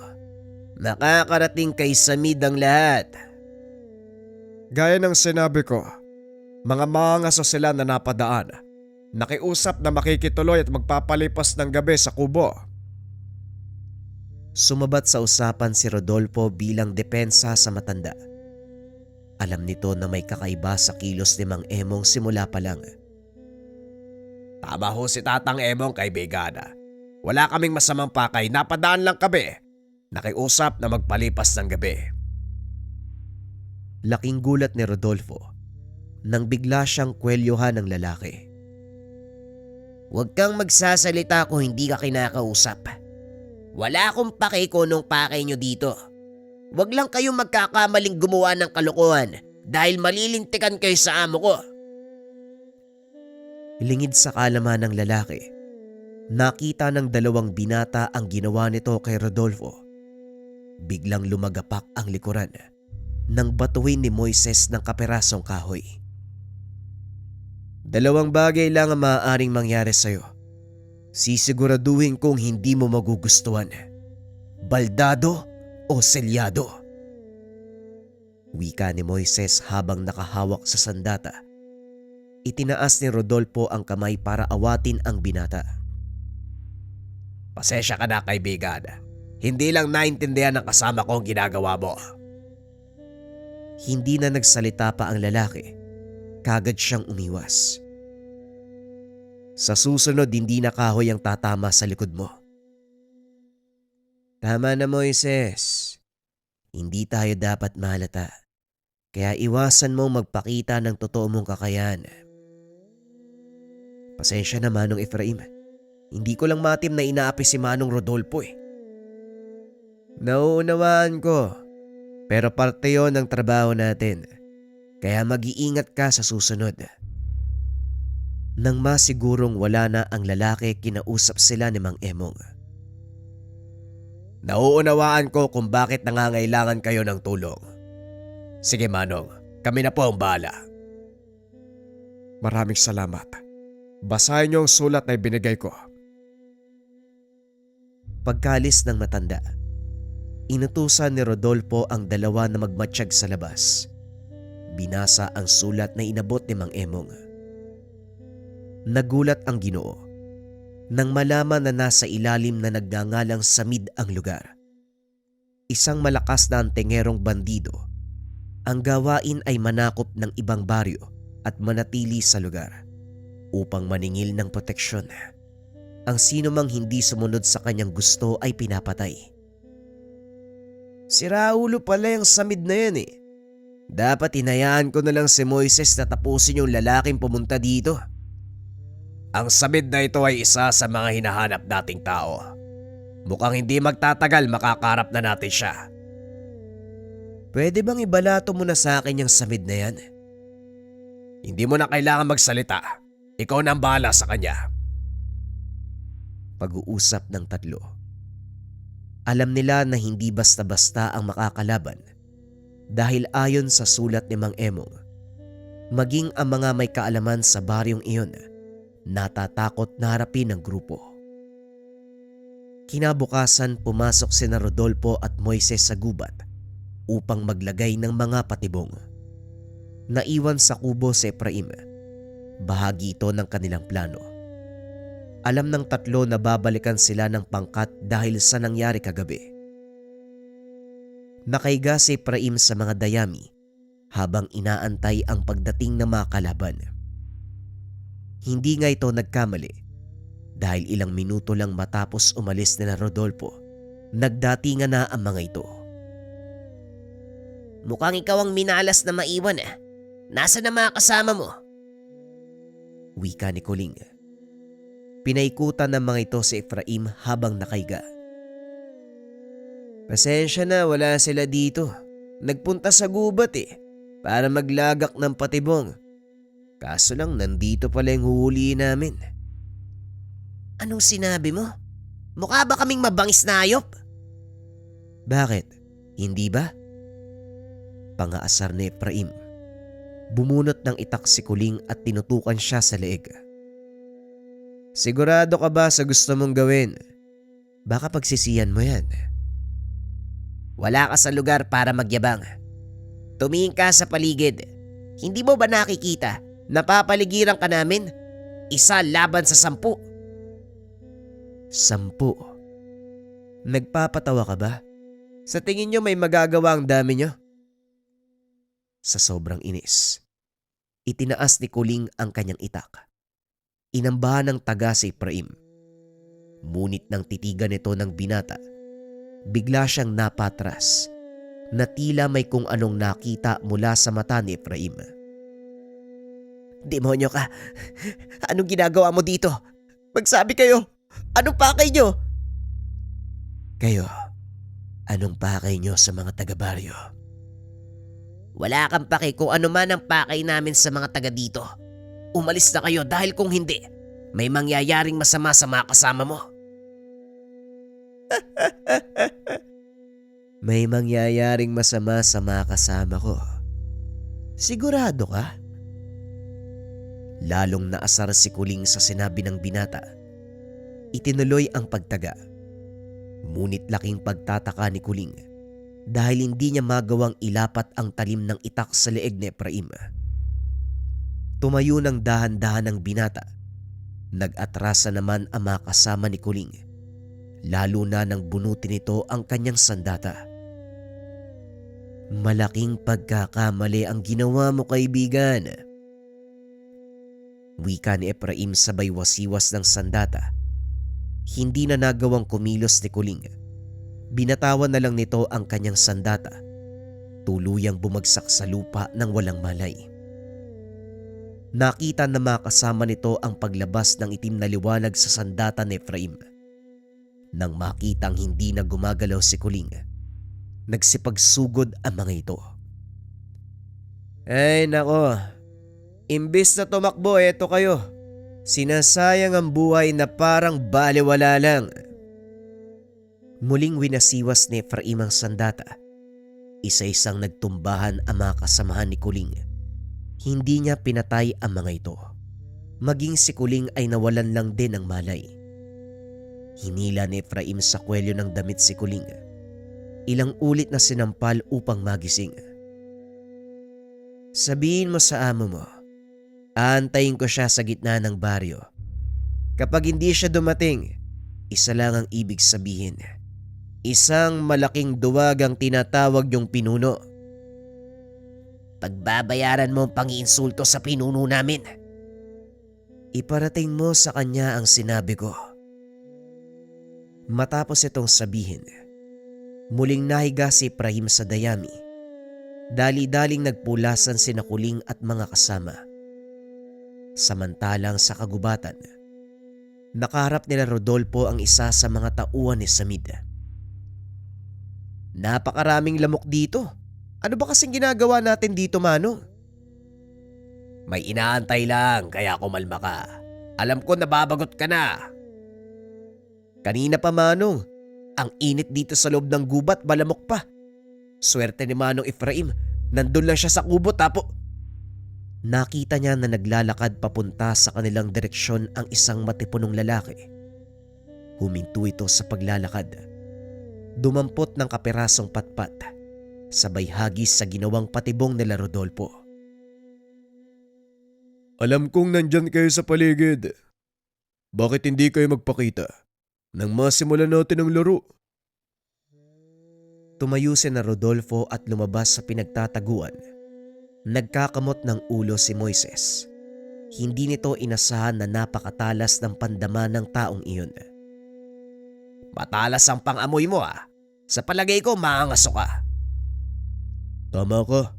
makakarating kay Samid ang lahat. Gaya ng sinabi ko, mga mangangaso sila na napadaan. Nakiusap na makikituloy at magpapalipas ng gabi sa kubo. Sumabat sa usapan si Rodolfo bilang depensa sa matanda. Alam nito na may kakaiba sa kilos ni Mang Emong simula pa lang. Tama ho si Tatang Emong, kaibigan. Wala kaming masamang pakay, napadaan lang kami. Nakiusap na magpalipas ng gabi. Laking gulat ni Rodolfo nang bigla siyang kwelyohan ng lalaki. Huwag kang magsasalita kung hindi ka kinakausap. Wala akong pake kung anong pakay nyo dito. Huwag lang kayong magkakamaling gumawa ng kalokohan dahil malilintikan kayo sa amo ko. Lingid sa kalaman ng lalaki, nakita ng dalawang binata ang ginawa nito kay Rodolfo. Biglang lumagapak ang likuran nang batuhin ni Moises ng kaperasong kahoy. Dalawang bagay lang ang maaaring mangyari sa'yo. Sisiguraduhin kong hindi mo magugustuhan. Baldado o selyado? Wika ni Moises habang nakahawak sa sandata. Itinaas ni Rodolfo ang kamay para awatin ang binata. Pasensya ka na, kaibigan. Hindi lang naintindihan ng kasama ko ang ginagawa mo. Hindi na nagsalita pa ang lalaki. Kagad siyang umiwas. Sa susunod, hindi na kahoy ang tatama sa likod mo. Tama na, Moises. Hindi tayo dapat mahalata. Kaya iwasan mo magpakita ng totoo mong kakayahan. Pasensya na, Manong Efraim. Hindi ko lang matim na inaapi si Manong Rodolfo eh. Nauunawaan ko. Pero parte yon ng trabaho natin. Kaya mag-iingat ka sa susunod. Nang masigurong wala na ang lalaki, kinausap sila ni Mang Emong. Nauunawaan ko kung bakit nangangailangan kayo ng tulong. Sige Manong, kami na po ang bahala. Maraming salamat. Basahin niyo ang sulat na ibinigay ko. Pagkalis ng matanda, inutusan ni Rodolfo ang dalawa na magmatsyag sa labas. Binasa ang sulat na inabot ni Mang Emong. Nagulat ang Ginoo nang malaman na nasa ilalim na nagngangalang Samid ang lugar. Isang malakas na antengerong bandido. Ang gawain ay manakop ng ibang baryo at manatili sa lugar upang maningil ng proteksyon. Ang sino mang hindi sumunod sa kanyang gusto ay pinapatay. Si Raulo pala yung Samid na yan eh. Dapat hinayaan ko na lang si Moises na tapusin yung lalaking pumunta dito. Ang Samid na ito ay isa sa mga hinahanap nating tao. Mukhang hindi magtatagal makakarap na natin siya. Pwede bang ibalato mo na sa akin yung Samid na yan? Hindi mo na kailangan magsalita. Ikaw na ang bahala sa kanya. Pag-uusap ng tatlo. Alam nila na hindi basta-basta ang makakalaban dahil ayon sa sulat ni Mang Emong, maging ang mga may kaalaman sa baryong iyon natatakot na harapin ng grupo. Kinabukasan pumasok sina Rodolfo at Moises sa gubat upang maglagay ng mga patibong. Naiwan sa kubo si Efraim. Bahagi ito ng kanilang plano. Alam ng tatlo na babalikan sila ng pangkat dahil sa nangyari kagabi. Nakahiga si Efraim sa mga dayami habang inaantay ang pagdating ng mga kalaban. Hindi nga ito nagkamali dahil ilang minuto lang matapos umalis nila Rodolfo, nagdatingan na ang mga ito. Mukhang ikaw ang minalas na maiwan ah. Nasaan na mga kasama mo? Wika ni Kuling. Pinaikutan ng mga ito si Efraim habang nakahiga. Pasensya na, wala sila dito. Nagpunta sa gubat eh, para maglagak ng patibong. Kaso lang nandito pala yung huhulihin namin. Anong sinabi mo? Mukha ba kaming mabangis na hayop? Bakit? Hindi ba? Pangaasar ni Efraim. Bumunot ng itak si Kuling at tinutukan siya sa leeg. Sigurado ka ba sa gusto mong gawin? Baka pagsisiyan mo yan. Wala ka sa lugar para magyabang. Tumingin ka sa paligid. Hindi mo ba nakikita? Napapaligiran ka namin. 1 laban sa 10. 10. Nagpapatawa ka ba? Sa tingin nyo may magagawa ang dami nyo? Sa sobrang inis, itinaas ni Kuling ang kanyang itak. Inambahan ng taga si Efraim. Ngunit nang titigan nito ng binata, bigla siyang napatras na tila may kung anong nakita mula sa mata ni Efraim. Demonyo ka. Anong ginagawa mo dito? Magsabi kayo. Anong pakay nyo? Kayo, anong pakay nyo sa mga taga-baryo? Wala kang pake kung ano man ang pakay namin sa mga taga dito. Umalis na kayo dahil kung hindi, may mangyayaring masama sa mga kasama mo. May mangyayaring masama sa mga kasama ko. Sigurado ka? Lalong naasar si Kuling sa sinabi ng binata. Itinuloy ang pagtaga. Ngunit laking pagtataka ni Kuling dahil hindi niya magawang ilapat ang talim ng itak sa leeg ni Efraim. Tumayo ng dahan-dahan ang binata. Nag-atrasa naman ang mga kasama ni Kuling, lalo na nang bunutin nito ang kanyang sandata. Malaking pagkakamali ang ginawa mo, kaibigan. Wika ni Efraim sabay wasiwas ng sandata. Hindi na nagawang kumilos ni Kuling. Binatawan na lang nito ang kanyang sandata. Tuluyang bumagsak sa lupa ng walang malay. Nakita na mga kasama nito ang paglabas ng itim na liwanag sa sandata ni Efraim. Nang makitang hindi na gumagalaw si Kuling, nagsipagsugod ang mga ito. Ay nako, imbis na tumakbo, eto kayo. Sinasayang ang buhay na parang baliwala lang. Muling winasiwas ni Efraim ang sandata. Isa-isang nagtumbahan ang mga kasamahan ni Kuling. Hindi niya pinatay ang mga ito. Maging si Kuling ay nawalan lang din ng malay. Hinila ni Efraim sa kwelyo ng damit si Kuling. Ilang ulit na sinampal upang magising. Sabihin mo sa amo mo, aantayin ko siya sa gitna ng baryo. Kapag hindi siya dumating, isa lang ang ibig sabihin. Isang malaking duwag ang tinatawag yung pinuno. Pagbabayaran mo ang pang-iinsulto sa pinuno namin. Iparating mo sa kanya ang sinabi ko. Matapos itong sabihin, muling nahiga si Efraim sa dayami. Dali-daling nagpulasan sina Kuling at mga kasama. Samantalang sa kagubatan, nakaharap nila Rodolfo ang isa sa mga tauhan ni Samid. Napakaraming lamok dito. Ano ba kasing ginagawa natin dito, Manong? May inaantay lang kaya kumalma ka. Alam ko nababagot ka na. Kanina pa, Manong. Ang init dito sa loob ng gubat, malamok pa. Swerte ni Manong Efraim, nandun lang siya sa kubo Nakita niya na naglalakad papunta sa kanilang direksyon ang isang matipunong lalaki. Huminto ito sa paglalakad. Dumampot ng kapirasong patpat, sabay hagis sa ginawang patibong nila Rodolfo. Alam kong nandyan kayo sa paligid. Bakit hindi kayo magpakita nang masimulan natin ang laro? Tumayo si na Rodolfo at lumabas sa pinagtataguan. Nagkakamot ng ulo si Moises. Hindi nito inasahan na napakatalas ng pandama ng taong iyon. Matalas ang pang-amoy mo ah. Sa palagay ko maangaso ka. Tama ka.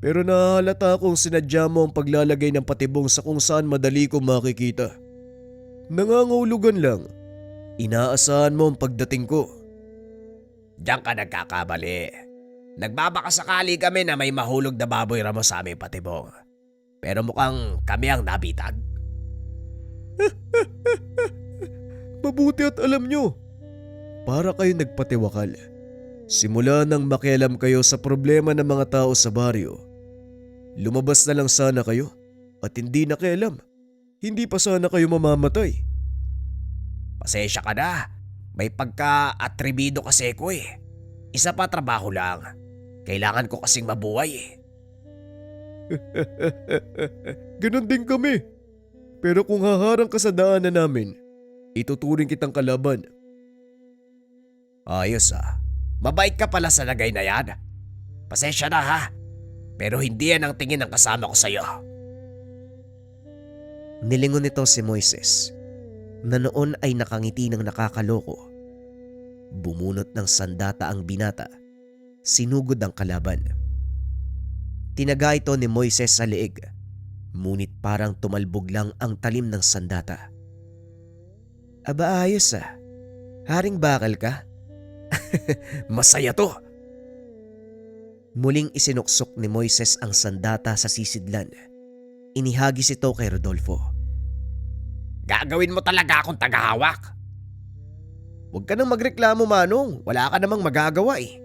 Pero nahalata kung sinadya mo ang paglalagay ng patibong sa kung saan madali kong makikita. Nangangahulugan lang. Inaasahan mo ang pagdating ko. Diyan ka nagkakamali. Nagbabakasakali kami na may mahulog na baboy ramo sa aming patibong. Pero mukhang kami ang nabitag. Mabuti at alam nyo. Para kayo nagpatiwakal. Simula nang makialam kayo sa problema ng mga tao sa baryo, lumabas na lang sana kayo at hindi nakialam. Hindi pa sana kayo mamamatay. Pasensya ka na. May pagka-atribido kasi ko eh. Isa pa trabaho lang. Kailangan ko kasing mabuhay eh. Ganon din kami. Pero kung haharang ka sa daanan namin, ituturing kitang kalaban. Ayos ah. Mabait ka pala sa lagay na yan. Pasensya na ha. Pero hindi yan ang tingin ng kasama ko sa'yo. Nilingon nito si Moises, na noon ay nakangiti ng nakakaloko. Bumunot ng sandata ang binata. Sinugod ang kalaban. Tinaga ito ni Moises sa leeg, ngunit parang tumalbog lang ang talim ng sandata. Aba ayos ah. Haring bakal ka? Masaya to. Muling isinuksok ni Moises ang sandata sa sisidlan. Inihagis ito kay Rodolfo. Gagawin mo talaga akong tagahawak. Huwag ka nang magreklamo, Manong. Wala ka namang magagawa eh.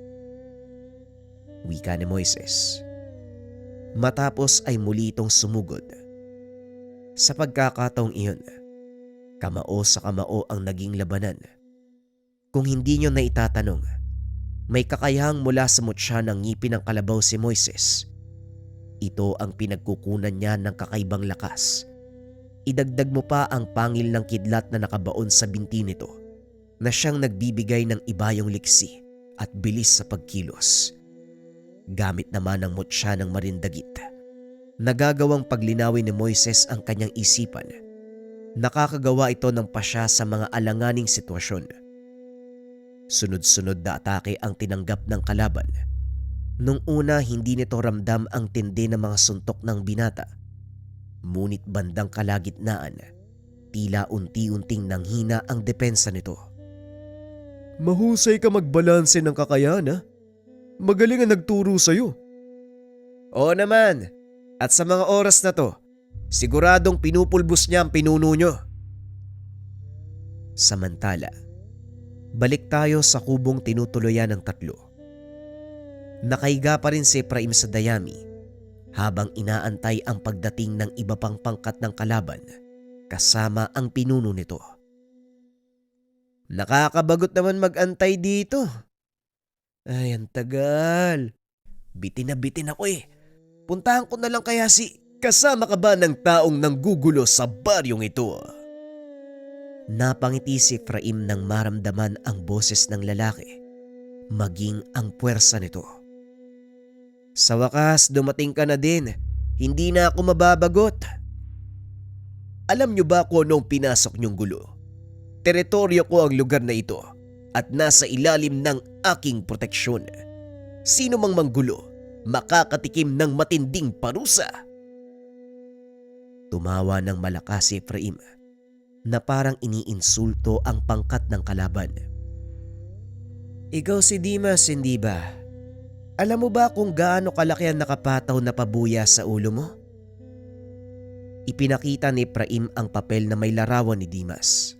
Wika ni Moises. Matapos ay muli itong sumugod. Sa pagkakataong iyon, kamao sa kamao ang naging labanan. Kung hindi nyo na itatanong, may kakayahang mula sa mutya ng ngipin ng kalabaw si Moises. Ito ang pinagkukunan niya ng kakaibang lakas. Idagdag mo pa ang pangil ng kidlat na nakabaon sa binti nito na siyang nagbibigay ng ibayong liksi at bilis sa pagkilos. Gamit naman ang mutya ng marindagit, nagagawang paglinawin ni Moises ang kanyang isipan. Nakakagawa ito ng pasya sa mga alanganing sitwasyon. Sunod-sunod na atake ang tinanggap ng kalaban. Nung una hindi nito ramdam ang tindi ng mga suntok ng binata. Ngunit bandang kalagitnaan, tila unti-unting nanghina ang depensa nito. Mahusay ka magbalanse ng kakayahan, ha? Magaling ang nagturo sa'yo. Oo naman, at sa mga oras na to, siguradong pinupulbos niya ang pinuno nyo. Samantala, balik tayo sa kubong tinutuloyan ng tatlo. Nakahiga pa rin si Efraim sa dayami habang inaantay ang pagdating ng iba pang pangkat ng kalaban kasama ang pinuno nito. Nakakabagot naman mag-antay dito. Ay, ang tagal. Bitin na bitin ako eh. Puntahan ko na lang kaya si... Kasama ka ba ng taong nanggugulo sa baryong ito? Napangiti si Efraim nang maramdaman ang boses ng lalaki, maging ang puwersa nito. Sa wakas, dumating ka na din. Hindi na ako mababagot. Alam niyo ba kung anong pinasok niyong gulo? Teritoryo ko ang lugar na ito at nasa ilalim ng aking proteksyon. Sino mang manggulo, makakatikim ng matinding parusa. Tumawa ng malakas si Efraim na parang iniinsulto ang pangkat ng kalaban. Ikaw si Dimas, hindi ba? Alam mo ba kung gaano kalaki ang nakapataw na pabuya sa ulo mo? Ipinakita ni Efraim ang papel na may larawan ni Dimas.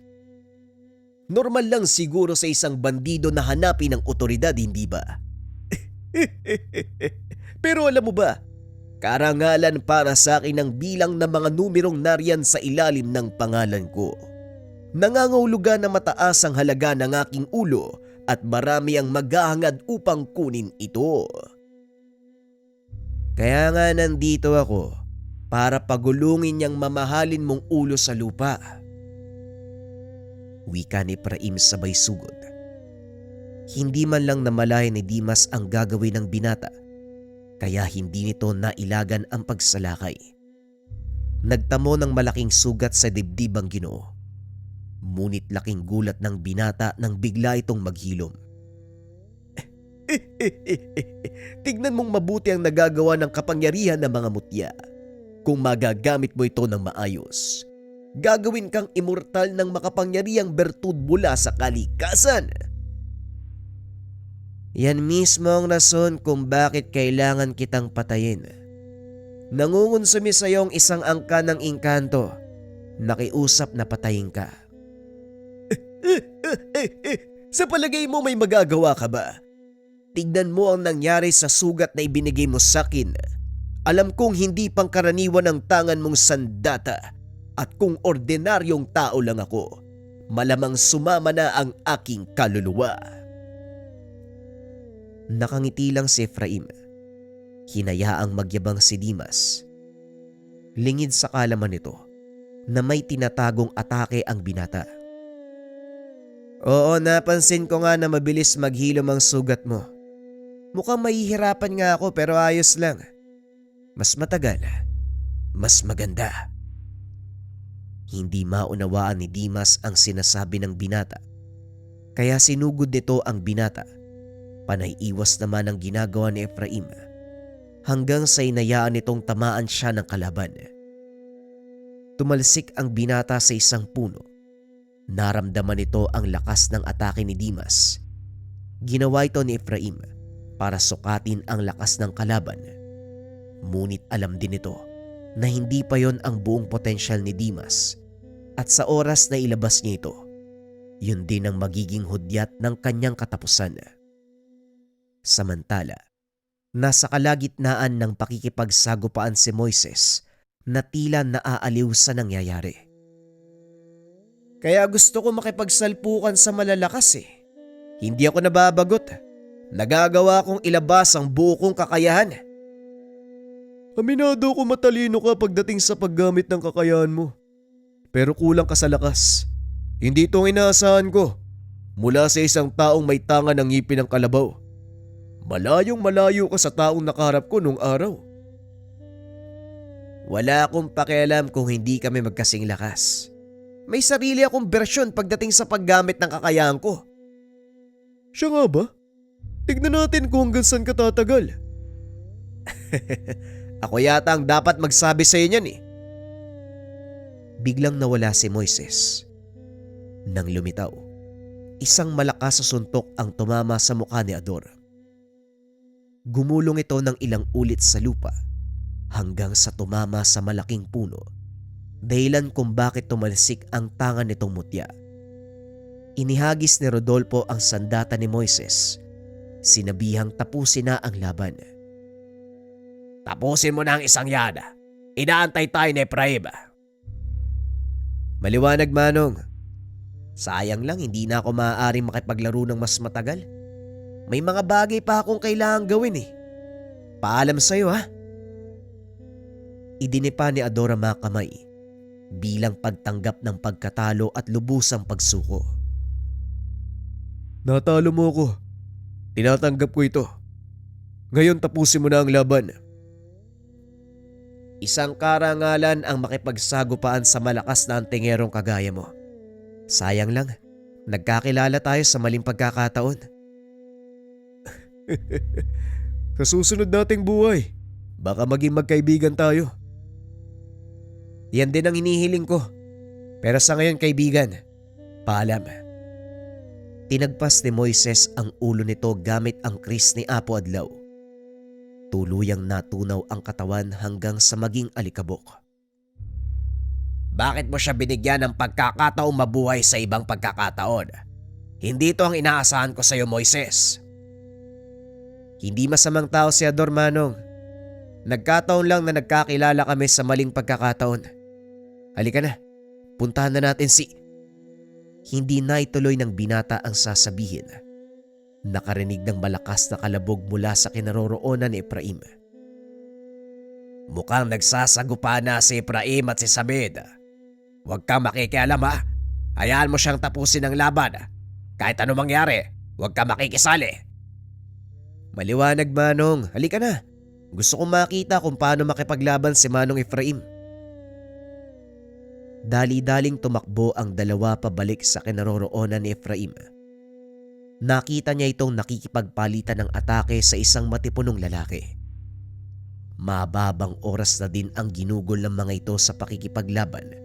Normal lang siguro sa isang bandido na hanapin ng otoridad, hindi ba? Pero alam mo ba, karangalan para sa akin ang bilang ng mga numerong nariyan sa ilalim ng pangalan ko. Nangangahulugan na mataas ang halaga ng aking ulo at marami ang maghahangad upang kunin ito. Kaya nga nandito ako para pagulungin niyang mamahalin mong ulo sa lupa. Wika ni Efraim sabay sugod. Hindi man lang namalayan ni Dimas ang gagawin ng binata, kaya hindi nito nailagan ang pagsalakay. Nagtamo ng malaking sugat sa dibdib ang Ginoo. Ngunit laking gulat ng binata nang bigla itong maghilom. Tignan mong mabuti ang nagagawa ng kapangyarihan ng mga mutya. Kung magagamit mo ito ng maayos, gagawin kang immortal ng makapangyarihang bertud mula sa kalikasan. Yan mismo ang rason kung bakit kailangan kitang patayin. Nangungunsumi sa iyong isang angka ng engkanto. Nakiusap na patayin ka. Sa palagay mo may magagawa ka ba? Tignan mo ang nangyari sa sugat na ibinigay mo sa akin. Alam kong hindi pangkaraniwan ang tangan mong sandata at kung ordinaryong tao lang ako, malamang sumama na ang aking kaluluwa. Nakangiti lang si Efraim. Hinayaang magyabang si Dimas. Lingid sa kalaman nito na may tinatagong atake ang binata. Oo, napansin ko nga na mabilis maghilom ang sugat mo. Mukhang mahihirapan nga ako pero ayos lang. Mas matagal, mas maganda. Hindi maunawaan ni Dimas ang sinasabi ng binata. Kaya sinugod nito ang binata. Panay iwas naman ang ginagawa ni Efraim hanggang sa inayaan nitong tamaan siya ng kalaban. Tumalsik ang binata sa isang puno. Naramdaman nito ang lakas ng atake ni Dimas. Ginawa ito ni Efraim para sukatin ang lakas ng kalaban. Ngunit alam din nito na hindi pa yon ang buong potensyal ni Dimas at sa oras na ilabas niya ito, yun din ang magiging hudyat ng kanyang katapusan. Samantala, nasa kalagitnaan ng pakikipagsagupaan si Moises na tila naaaliw sa nangyayari. Kaya gusto ko makipagsalpukan sa malalakas eh. Hindi ako nababagot. Nagagawa kong ilabas ang buo kong kakayahan. Aminado ko matalino ka pagdating sa paggamit ng kakayahan mo. Pero kulang ka sa lakas. Hindi ito ang inaasahan ko. Mula sa isang taong may tanga ng ngipin ng kalabaw. Malayong malayo ka sa taong nakaharap ko nung araw. Wala akong pakialam kung hindi kami magkasing lakas. May sarili akong bersyon pagdating sa paggamit ng kakayahan ko. Siya nga ba? Tignan natin kung hanggang saan ka tatagal. Ako yata ang dapat magsabi sa inyo eh. Biglang nawala si Moises. Nang lumitaw, isang malakas sa suntok ang tumama sa mukha ni Ador. Gumulong ito ng ilang ulit sa lupa hanggang sa tumama sa malaking puno, dahilan kung bakit tumalsik ang tangan nitong mutya. Inihagis ni Rodolfo ang sandata ni Moises. Sinabihang tapusin na ang laban. Tapusin mo na ang isang yan. Inaantay tayo ni Efraim. Maliwanag, Manong. Sayang lang hindi na ako maaaring makipaglaro ng mas matagal. May mga bagay pa akong kailangang gawin eh. Paalam sa'yo ha. Idinipa ni Ador ang mga kamay bilang pagtanggap ng pagkatalo at lubusang pagsuko. Natalo mo ko. Tinatanggap ko ito. Ngayon tapusin mo na ang laban. Isang karangalan ang makipagsagupaan sa malakas na antingerong kagaya mo. Sayang lang, nagkakilala tayo sa maling pagkakataon. Sa susunod nating buhay, baka maging magkaibigan tayo. Yan din ang hinihiling ko. Pero sa ngayon kaibigan, paalam. Tinagpas ni Moises ang ulo nito gamit ang kris ni Apo Adlaw. Tuluyang natunaw ang katawan hanggang sa maging alikabok. Bakit mo siya binigyan ng pagkakataong mabuhay sa ibang pagkakataon? Hindi ito ang inaasahan ko sa iyo, Moises. Hindi masamang tao si Ador, Manong. Nagkataon lang na nagkakilala kami sa maling pagkakataon. Halika na, puntahan na natin si... Hindi na ituloy ng binata ang sasabihin. Nakarinig ng malakas na kalabog mula sa kinaroroonan ni Efraim. Mukhang nagsasagupa na si Efraim at si Samid. Huwag kang makikialam ha. Hayaan mo siyang tapusin ang laban. Kahit ano mangyari, huwag kang makikisali. Maliwanag, Manong. Halika na. Gusto kong makita kung paano makipaglaban si Manong Efraim. Dali-daling tumakbo ang dalawa pabalik sa kinaroroonan ni Efraim. Nakita niya itong nakikipagpalitan ng atake sa isang matipunong lalaki. Mababang oras na din ang ginugol ng mga ito sa pakikipaglaban.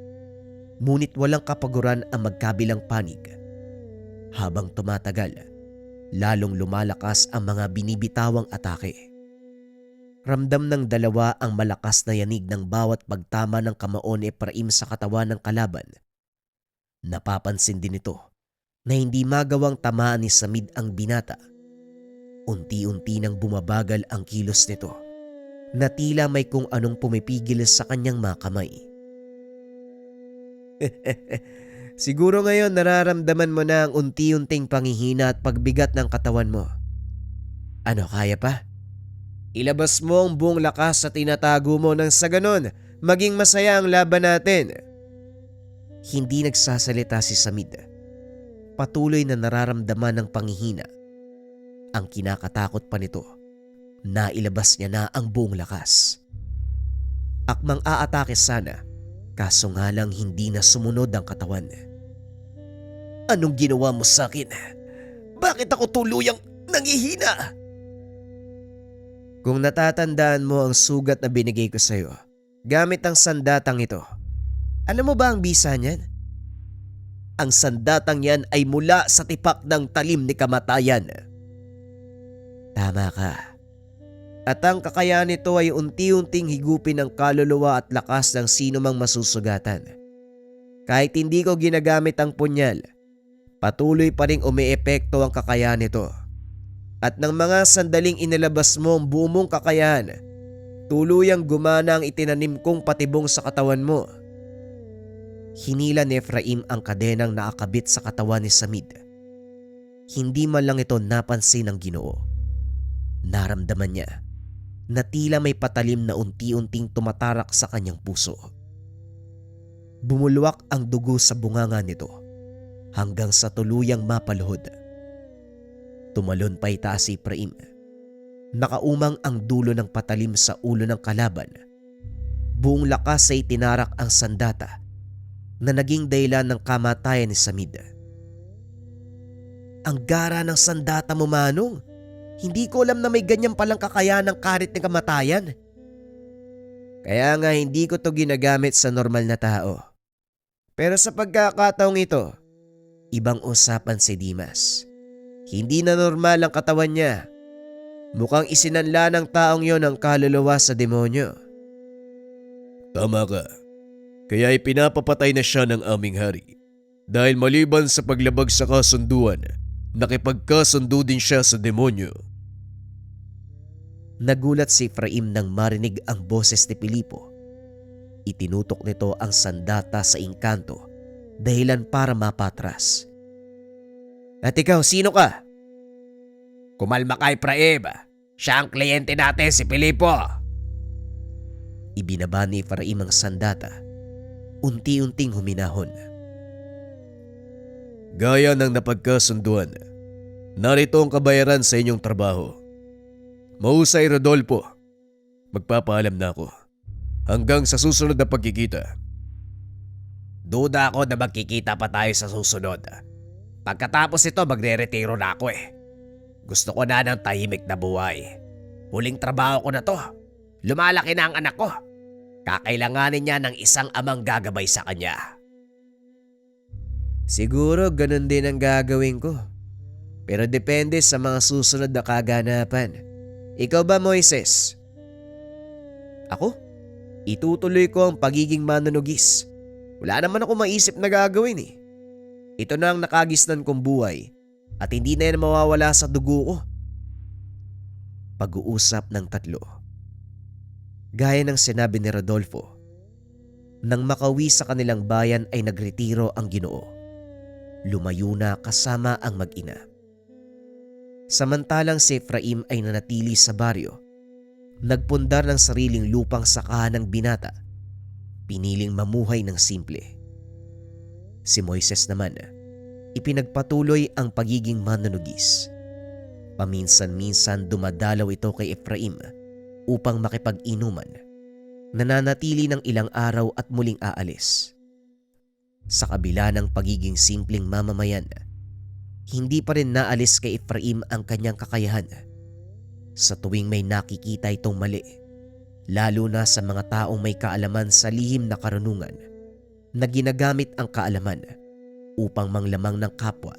Ngunit walang kapaguran ang magkabilang panig. Habang tumatagal, lalong lumalakas ang mga binibitawang atake. Ramdam ng dalawa ang malakas na yanig ng bawat pagtama ng kamao ni Efraim sa katawan ng kalaban. Napapansin din ito na hindi magawang tamaan ni Samid ang binata. Unti-unti nang bumabagal ang kilos nito na tila may kung anong pumipigil sa kanyang mga kamay. Siguro ngayon nararamdaman mo na ang unti-unting panghihina at pagbigat ng katawan mo. Ano, kaya pa? Ilabas mo ang buong lakas sa tinatago mo nang sa ganon maging masaya ang laban natin. Hindi nagsasalita si Samid. Patuloy na nararamdaman ng panghihina. Ang kinakatakot pa nito, nailabas niya na ang buong lakas. Akmang aatake sana, kaso nga lang hindi na sumunod ang katawan. Anong ginawa mo sa akin? Bakit ako tuluyang nangihina? Kung natatandaan mo ang sugat na binigay ko sa'yo, gamit ang sandatang ito, alam mo ba ang bisa niyan? Ang sandatang yan ay mula sa tipak ng talim ni kamatayan. Tama ka. At ang kakayahan nito ay unti-unting higupin ang kaluluwa at lakas ng sino mang masusugatan. Kahit hindi ko ginagamit ang punyal, patuloy pa ring umiepekto ang kakayahan nito. At ng mga sandaling inilabas mo ang buo mong kakayahan, Tuluyang gumana ang itinanim kong patibong sa katawan mo. Hinila ni Efraim ang kadenang nakakabit sa katawan ni Samid. Hindi man lang ito napansin ng Ginoo. Naramdaman niya na tila may patalim na unti-unting tumatarak sa kanyang puso. Bumulwak ang dugo sa bunganga nito hanggang sa tuluyang mapaluhod. Tumalon pa itaas si Efraim. Nakaumang ang dulo ng patalim sa ulo ng kalaban. Buong lakas ay tinarak ang sandata na naging dahilan ng kamatayan ni Samid. Ang gara ng sandata mo, Manong. Hindi ko alam na may ganyan palang kakayahan ng karit ng kamatayan. Kaya nga hindi ko to ginagamit sa normal na tao. Pero sa pagkakataong ito, Ibang usapan si Dimas. hindi na normal ang katawan niya. Mukhang isinanla ng taong yon ang kaluluwa sa demonyo. Tama ka. Kaya ipinapapatay na siya ng aming hari. Dahil maliban sa paglabag sa kasunduan, nakipagkasundo din siya sa demonyo. Nagulat si Efraim nang marinig ang boses ni Pilipo. Itinutok nito ang sandata sa engkanto, dahilan para mapatras. At ikaw, sino ka? Kumalma ka, Efraim. Siya ang kliyente natin, si Pilipo. Ibinaba ni Efraim ang sandata. Unti-unting huminahon. Gaya ng napagkasunduan, narito ang kabayaran sa inyong trabaho. Mahusay, Rodolfo. Magpapaalam na ako. Hanggang sa susunod na pagkikita. Duda ako na magkikita pa tayo sa susunod. Pagkatapos ito, magre-retiro na ako eh. Gusto ko na ng tahimik na buhay. Huling trabaho ko na to. Lumalaki na ang anak ko. Kakailanganin niya ng isang amang gagabay sa kanya. Siguro ganun din ang gagawin ko. Pero depende sa mga susunod na kaganapan. Ikaw ba, Moises? Ako? Itutuloy ko ang pagiging manunugis. Wala naman ako maisip na gagawin eh. Ito na ang nakagisnan kong buhay at hindi na yan mawawala sa dugo ko. Pag-uusap ng tatlo. Gaya ng sinabi ni Rodolfo, nang makauwi sa kanilang bayan ay nagretiro ang Ginoo. Lumayo na kasama ang mag-ina. Samantalang si Efraim ay nanatili sa baryo, nagpundar ng sariling lupang sakahan ng binata, piniling mamuhay ng simple. Si Moises naman, ipinagpatuloy ang pagiging manunugis. Paminsan-minsan dumadalaw ito kay Efraim upang makipag-inuman. Nananatili ng ilang araw at muling aalis. Sa kabila ng pagiging simpleng mamamayan, hindi pa rin naalis kay Efraim ang kanyang kakayahan. Sa tuwing may nakikita itong mali, lalo na sa mga taong may kaalaman sa lihim na karunungan, na ginagamit ang kaalaman upang manglamang ng kapwa,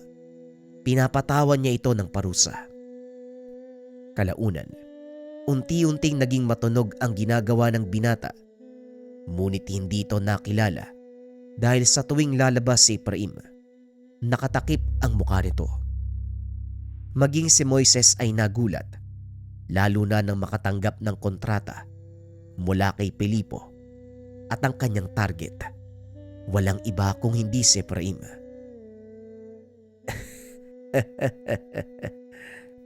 pinapatawan niya ito ng parusa. Kalaunan, unti-unting naging matunog ang ginagawa ng binata, ngunit hindi ito nakilala dahil sa tuwing lalabas si Efraim, nakatakip ang mukha nito. Maging si Moises ay nagulat, lalo na nang makatanggap ng kontrata mula kay Pilipo at ang kanyang target, walang iba kung hindi si Efraim.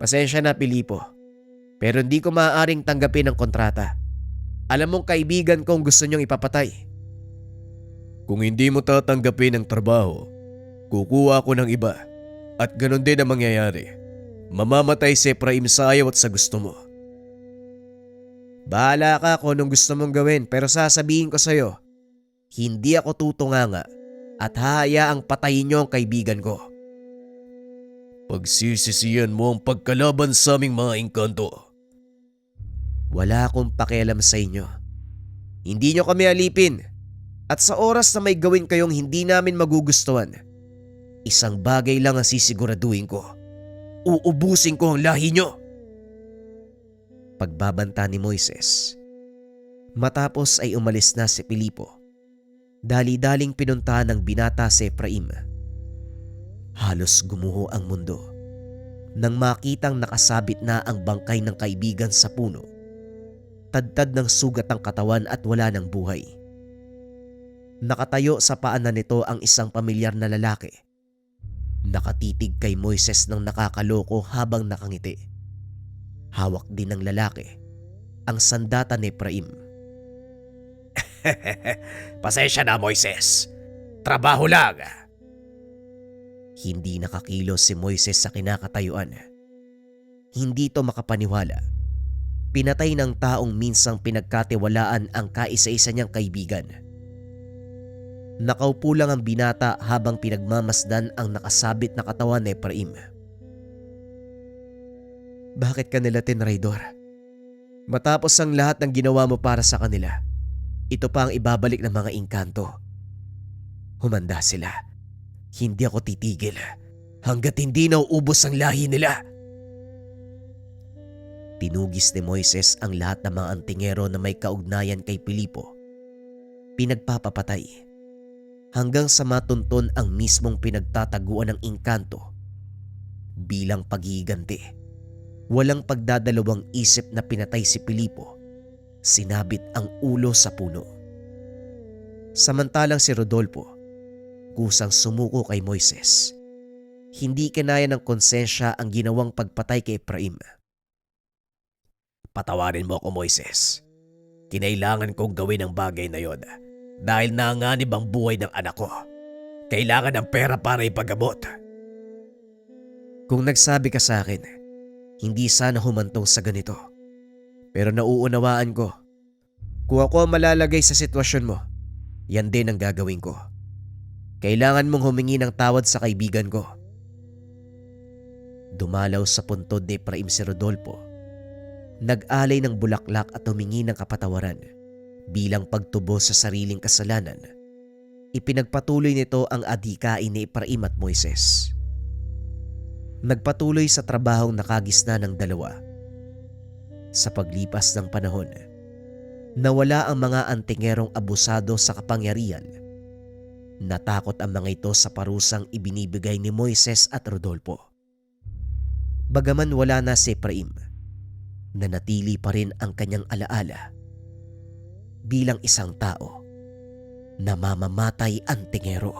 Pasensya na, Pilipo. Pero hindi ko maaaring tanggapin ang kontrata. Alam mong kaibigan kong gusto niyong ipapatay. Kung hindi mo tatanggapin ang trabaho, kukuha ako ng iba at ganun din ang mangyayari. Mamamatay si Efraim sa ayaw at sa gusto mo. Bahala ka kung anong gusto mong gawin pero sasabihin ko sa'yo, hindi ako tutunganga at hahayaang patayin niyo ang kaibigan ko. Pagsisisiyan mo ang pagkalaban sa aming mga engkanto. Wala akong pakialam sa inyo. Hindi niyo kami alipin at sa oras na may gawin kayong hindi namin magugustuhan, isang bagay lang ang sisiguraduhin ko. Uubusin ko ang lahi niyo. Pagbabanta ni Moises. Matapos ay umalis na si Pilipo. Dali-daling pinuntahan ng binata si Efraim. Halos gumuho ang mundo nang makitang nakasabit na ang bangkay ng kaibigan sa puno. Tadtad ng sugat ang katawan at wala ng buhay. Nakatayo sa paanan nito ang isang pamilyar na lalaki. Nakatitig kay Moises ng nakakaloko habang nakangiti. Hawak din ng lalaki ang sandata ni Efraim. Pasensya na, Moises. Trabaho lang. Hindi nakakilos si Moises sa kinakatayuan. Hindi to makapaniwala. Pinatay ng taong minsang pinagkatiwalaan ang kaisa-isa niyang kaibigan. Nakaupo lang ang binata habang pinagmamasdan ang nakasabit na katawan ni Efraim. Bakit ka nila tinraidor? Matapos ang lahat ng ginawa mo para sa kanila, ito pa ang ibabalik ng mga engkanto. Humanda sila. Hindi ako titigil hanggat hindi nauubos ang lahi nila. Tinugis ni Moises ang lahat ng mga antingero na may kaugnayan kay Pilipo. Pinagpapapatay hanggang sa matunton ang mismong pinagtataguan ng engkanto. Bilang paghihiganti, walang pagdadalawang isip na pinatay si Pilipo. Sinabit ang ulo sa puno. Samantalang si Rodolfo, kusang sumuko kay Moises. Hindi kinaya ng konsensya ang ginawang pagpatay kay Efraim. Patawarin mo ako, Moises. Kinailangan kong gawin ang bagay na yon dahil nanganib ang buhay ng anak ko. Kailangan ng pera para ipagamot. Kung nagsabi ka sa akin, hindi sana humantong sa ganito. Pero nauunawaan ko, kung ako ang malalagay sa sitwasyon mo, yan din ang gagawin ko. Kailangan mong humingi ng tawad sa kaibigan ko. Dumalaw sa puntod ni Efraim si Rodolfo. Nag-alay ng bulaklak at humingi ng kapatawaran bilang pagtubo sa sariling kasalanan. Ipinagpatuloy nito ang adhikain ni Efraim at Moises. Nagpatuloy sa trabahong nakagisna ng dalawa. Sa paglipas ng panahon, nawala ang mga antingerong abusado sa kapangyarihan. Natakot ang mga ito sa parusang ibinibigay ni Moises at Rodolfo. Bagaman wala na si Efraim, nanatili pa rin ang kanyang alaala bilang isang tao na mamamatay antingero.